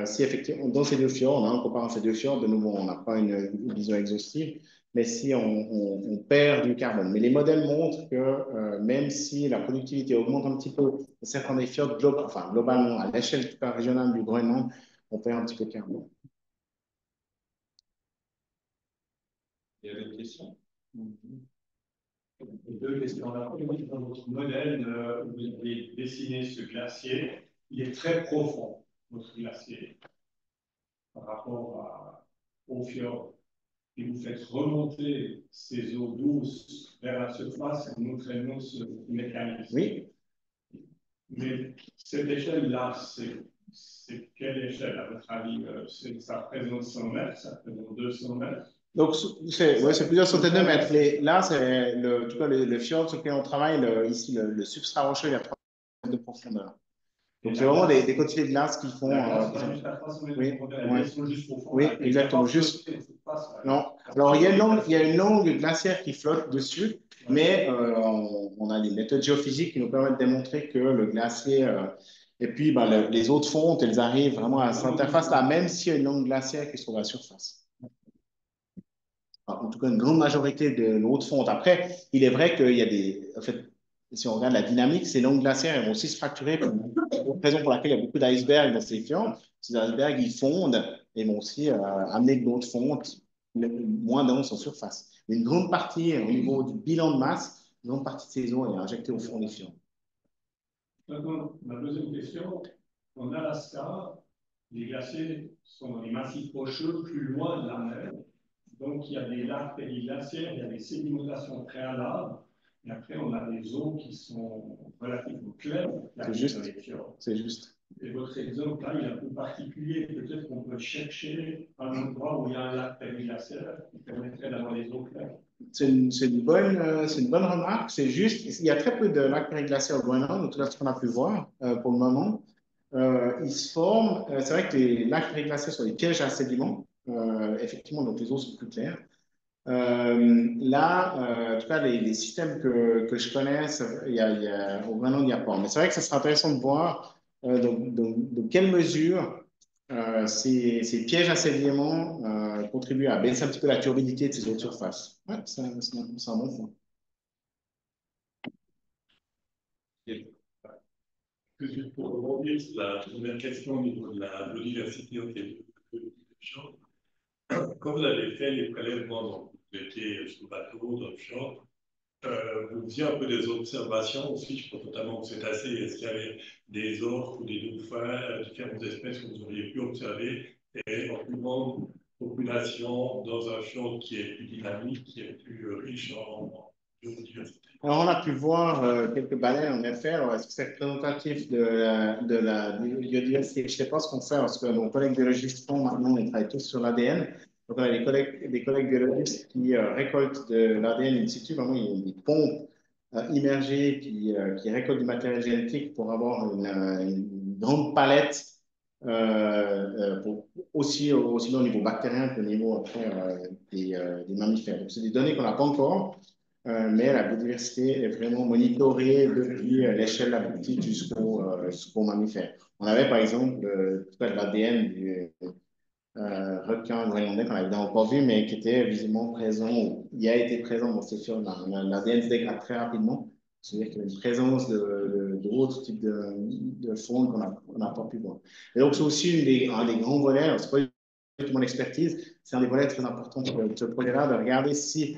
si effectivement, dans ces deux fjords, hein, en comparant ces deux fjords, de nouveau, on n'a pas une vision exhaustive, mais si on perd du carbone. Mais les modèles montrent que même si la productivité augmente un petit peu, certains des fjords, enfin, globalement, à l'échelle régionale du Groenland, on perd un petit peu de carbone. Il y a d'autres questions? Deux questions. La première, dans votre modèle, vous avez dessiné ce glacier. Il est très profond, votre glacier, par rapport au fjord. Et vous faites remonter ces eaux douces vers la surface et nous ce mécanisme. Oui. Mais cette échelle-là, c'est quelle échelle, à votre avis? Ça représente 100 mètres, ça représente 200 mètres? Donc, c'est plusieurs centaines de mètres. Là, c'est en tout cas, le fjord sur lequel on travaille, ici, le substrat rocheux, il y a 3 mètres de profondeur. Donc, c'est vraiment des quantités de glace qui font. Oui, exactement. Juste. Non. Alors, il y a une langue glaciaire qui flotte dessus, mais on a des méthodes géophysiques qui nous permettent de démontrer que le glacier. Et puis, ben, les autres fontes, elles arrivent vraiment à cette interface-là, même s'il y a une langue glaciaire qui se trouve à la surface. En tout cas, une grande majorité de l'eau de fonte. Après, il est vrai qu'il y a des. En fait, si on regarde la dynamique, ces langues glaciaires elles vont aussi se fracturer. Raison pour laquelle il y a beaucoup d'icebergs dans ces fjords. Ces icebergs, ils fondent et vont aussi amener de l'eau de fonte moins dense en surface. Mais une grande partie, au niveau du bilan de masse, une grande partie de ces eaux est injectée au fond des fjords. Maintenant, ma deuxième question. En Alaska, les glaciers sont dans les massifs rocheux plus loin de la mer. Donc, il y a des lacs périglaciaires, il y a des sédimentations préalables, et après, on a des eaux qui sont relativement claires. C'est juste. C'est juste. Et votre exemple, là, il est un peu particulier. Peut-être qu'on peut chercher un endroit où il y a un lac périglaciaire qui permettrait d'avoir des eaux claires. C'est une bonne remarque. C'est juste, il y a très peu de lacs périglaciaires au Groenland, en tout cas ce qu'on a pu voir pour le moment. Ils se forment, c'est vrai que les lacs périglaciaires sont des pièges à sédiments. effectivement, donc les eaux sont plus claires. En tout cas, les systèmes que je connais, au Groenland, il n'y a pas. Mais c'est vrai que ça sera intéressant de voir dans quelle mesure ces pièges à sédiments contribuent à baisser un petit peu la turbidité de ces eaux de surface. Ouais, c'est un bon point. Juste pour rebondir sur la première question au niveau de la biodiversité au Québec, quand vous avez fait les prélèvements, donc vous étiez sur le bateau, dans le fjord, vous faisiez un peu des observations aussi, je pense notamment aux cétacés. Est-ce qu'il y avait des orques ou des dauphins, différentes espèces que vous auriez pu observer, et en plus grande population dans un fjord qui est plus dynamique, qui est plus riche en biodiversité? Alors, on a pu voir quelques baleines en effet. Alors, est-ce que c'est représentatif de la biodiversité? Je ne sais pas ce qu'on fait parce que nos collègues biologistes font maintenant, ils travaillent tous sur l'ADN. Donc, on a des collègues biologistes qui récoltent de l'ADN in situ. Vraiment, ils pompent immergés qui récoltent du matériel génétique pour avoir une grande palette, aussi bien au niveau bactérien qu'au niveau après, des mammifères. Donc, c'est des données qu'on n'a pas encore. Mais la biodiversité est vraiment monitorée depuis l'échelle de la boutique jusqu'au mammifère. On avait par exemple de l'ADN du requin groenlandais qu'on n'avait pas vu, mais qui était visiblement présent, ou il a été présent dans ces fjords. L'ADN se dégrade très rapidement, c'est-à-dire qu'il y a une présence d'autres types de faune qu'on n'a pas pu voir. Et donc, c'est aussi un des grands volets, ce n'est pas tout mon expertise, c'est un des volets très importants de ce projet-là, de regarder si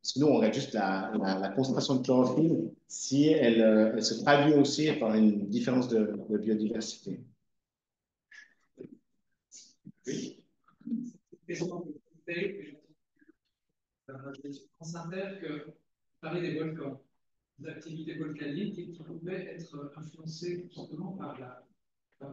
parce que nous, on regarde juste la concentration de chlorophylle, si elle se traduit aussi par une différence de biodiversité. Oui. On s'avère que parler des volcans, des activités volcaniques qui pouvaient être influencées justement par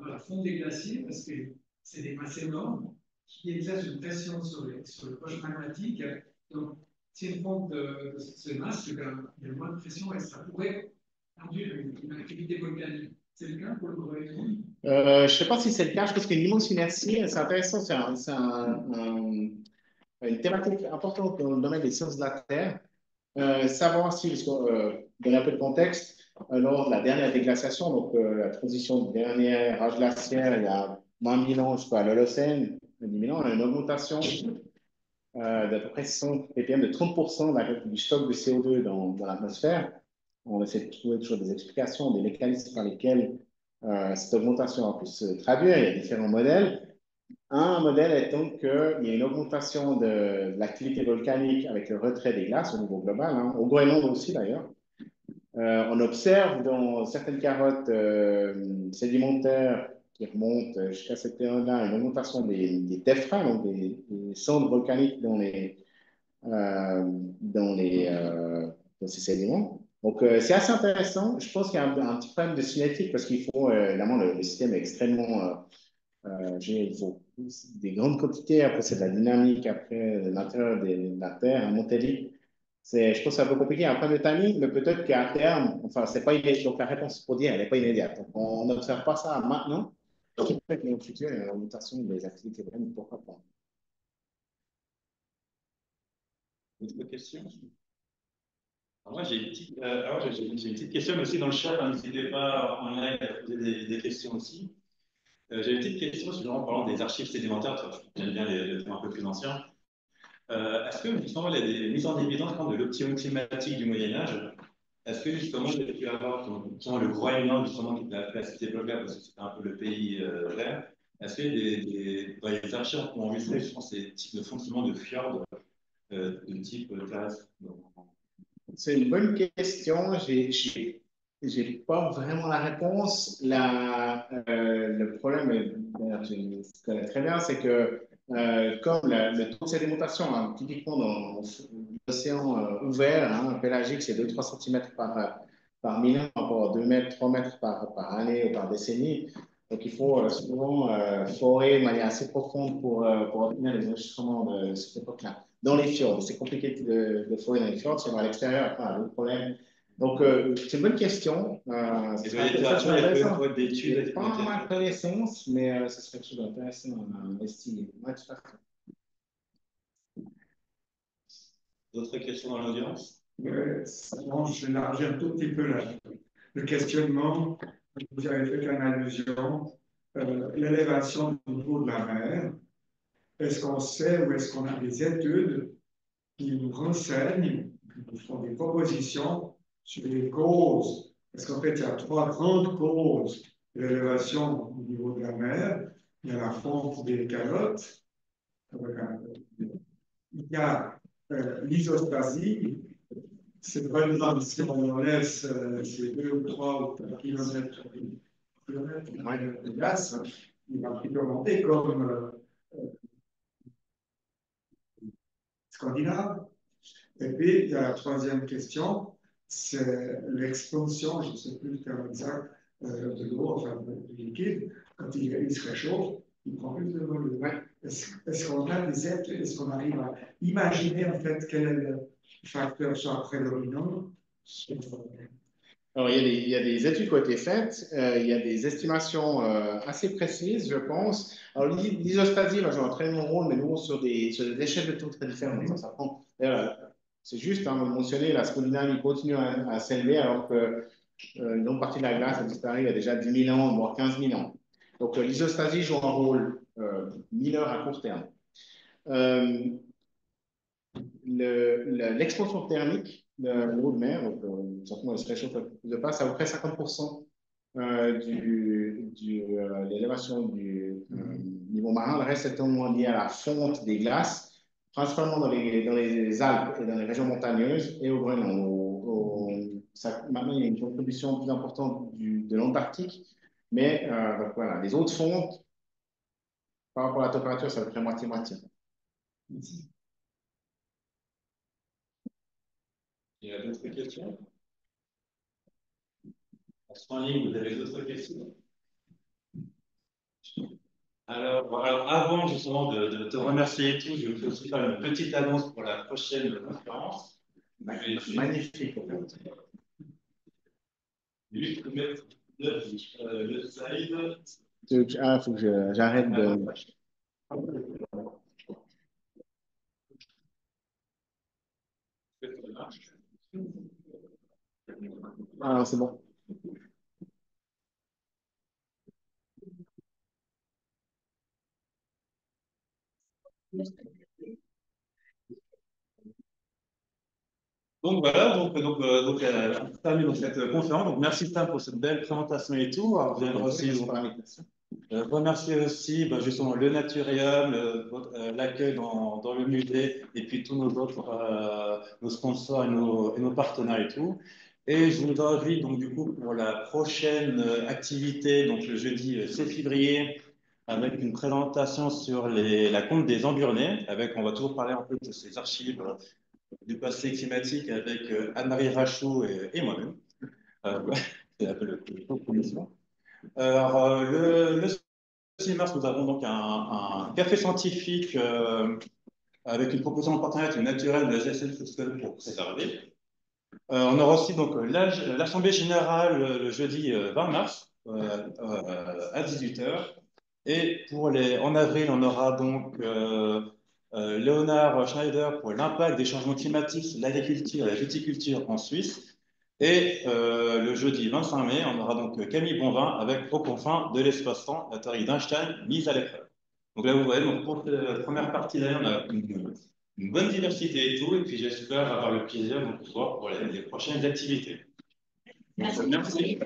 la fonte des glaciers, parce que c'est des masses énormes qui exercent une pression sur le poche magmatique. Donc, si une fonte de ces masses, il y a moins de pression et ça pourrait induire une activité volcanique. C'est le cas pour le Groenland? Je ne sais pas si c'est le cas. Je pense qu'une immense inertie, c'est intéressant. C'est une thématique importante dans le domaine des sciences de la Terre. Savoir si, parce qu'on donne un peu de contexte, lors de la dernière déglaciation, donc la transition du dernier âge glaciaire, il y a moins de 1000 ans jusqu'à l'Holocène, 10 000 ans, on a une augmentation d'à peu près 600 ppm, de 30% du stock de CO2 dans l'atmosphère. On essaie de trouver toujours des explications, des mécanismes par lesquels cette augmentation a pu se traduire. Il y a différents modèles. Un modèle étant qu'il y a une augmentation de l'activité volcanique avec le retrait des glaces au niveau global, hein, au Groenland aussi d'ailleurs. On observe dans certaines carottes sédimentaires qui remontent jusqu'à cette période-là une augmentation des teffrins, donc des cendres volcaniques dans ces sédiments. Donc, c'est assez intéressant. Je pense qu'il y a un petit problème de cinétique parce qu'il faut, évidemment, le système est extrêmement il faut des grandes quantités, après c'est de la dynamique, après l'intérieur de la Terre, à Montélimar. Je pense que c'est un peu compliqué, un problème de timing, mais peut-être qu'à terme, enfin, c'est pas immédiat. Donc la réponse pour dire, elle n'est pas immédiate. Donc, on n'observe pas ça maintenant. Peut-être que dans le futur, il y a une augmentation des activités vraiment, pourquoi pas. Autre question? Moi, j'ai une petite question aussi dans le chat. N'hésitez pas en live à poser des questions aussi. J'ai une petite question sur, en parlant des archives sédimentaires, j'aime bien les thèmes un peu plus anciens. Est-ce que justement, il y a des mises en évidence de l'optimum climatique du Moyen-Âge? Est-ce que justement, il y a pu avoir le Groenland, justement, qui était appelé à cette époque-là, parce que c'était un peu le pays vert? Est-ce que dans les archives, on peut enregistrer justement ces types de fonctionnements de fjords de type terrestre? C'est une bonne question. J'ai pas vraiment la réponse. Le problème, je connais très bien, c'est que comme le taux de sédimentation, hein, typiquement dans l'océan ouvert, hein, pélagique, c'est 2-3 cm par 1000 ans, par rapport à 2 mètres, 3 mètres par année ou par décennie. Donc, il faut souvent forer de manière assez profonde pour obtenir les enregistrements de cette époque-là. Dans les fjords, c'est compliqué de forer dans les fjords, si on va à l'extérieur, après, on a d'autres problèmes Donc, c'est une bonne question. Et Ce de serait littérature, il y a intéressant. peu d'études. Je pas à ma connaissance, mais ce serait quelque chose d'intéressant à estimer. Ouais, tout à fait. D'autres questions dans l'audience? Bon, j'élargis un tout petit peu le questionnement. Vous avez fait une allusion, l'élévation du niveau de la mer. Est-ce qu'on sait ou est-ce qu'on a des études qui nous renseignent, qui nous font des propositions sur les causes? Parce qu'en fait, il y a trois grandes causes de l'élévation du niveau de la mer. Il y a la fonte des calottes, il y a l'isostasie. C'est vraiment si on laisse ces 2 ou 3 ou 4 kilomètres de glace, il va plus monter comme Scandinave. Et puis, il y a la troisième question, c'est l'expansion, je ne sais plus le terme exact, de l'eau, enfin du liquide. Quand il se réchauffe, il prend plus de volume. Est-ce qu'on a des études, est-ce qu'on arrive à imaginer en fait quel est le facteur soit prédominant? Alors, il y a des études qui ont été faites, il y a des estimations assez précises, je pense. Alors, l'isostasie va jouer un très bon rôle, mais nous, sur des échelles de taux très différentes. Ça prend, c'est juste, hein, mentionner, la Scandinavie continue à s'élever, alors que une grande partie de la glace a disparu il y a déjà 10 000 ans, voire 15 000 ans. Donc, l'isostasie joue un rôle mineur à court terme. L'expansion thermique de l'eau de mer, donc simplement, elle se réchauffe de passe à peu près 50% de l'élévation du niveau marin. Le reste étant lié à la fonte des glaces, principalement dans les Alpes et dans les régions montagneuses et au Groenland. Maintenant, il y a une contribution plus importante de l'Antarctique, mais donc, voilà, les autres fontes, par rapport à la température, c'est à peu près moitié-moitié. Il y a d'autres questions? En ligne, vous avez d'autres questions? Alors, avant justement de te remercier et tout, je vais aussi faire une petite annonce pour la prochaine conférence. Magnifique. Juste mettre le slide. Ah, il faut que j'arrête de. Ah, non, c'est bon. Donc voilà, on termine donc cette conférence. Donc merci Stan pour cette belle présentation et tout. Alors, je viendrai aussi remercier aussi justement le Naturium, l'accueil dans le musée et puis tous nos autres nos sponsors et nos partenaires et tout. Et je vous invite donc du coup pour la prochaine activité, donc le jeudi 7 février, avec une présentation sur la compte des Emburnés, on va toujours parler un peu de ces archives du passé climatique avec Anne-Marie Rachou et moi-même. C'est un peu le commission. Alors, le 6 mars, nous avons donc un café scientifique avec une proposition de partenariat naturelle de la GSN Food pour préserver. On aura aussi donc l'Assemblée générale le jeudi 20 mars à 18 h. Et en avril, on aura donc Léonard Schneider pour l'impact des changements climatiques sur l'agriculture et la viticulture en Suisse. Et le jeudi 25 mai, on aura donc Camille Bonvin avec Aux confins de l'espace-temps, la théorie d'Einstein mise à l'épreuve. Donc là, vous voyez, donc pour la première partie, là, on a une bonne diversité et tout. Et puis j'espère avoir le plaisir de vous voir pour les prochaines activités. Donc, merci.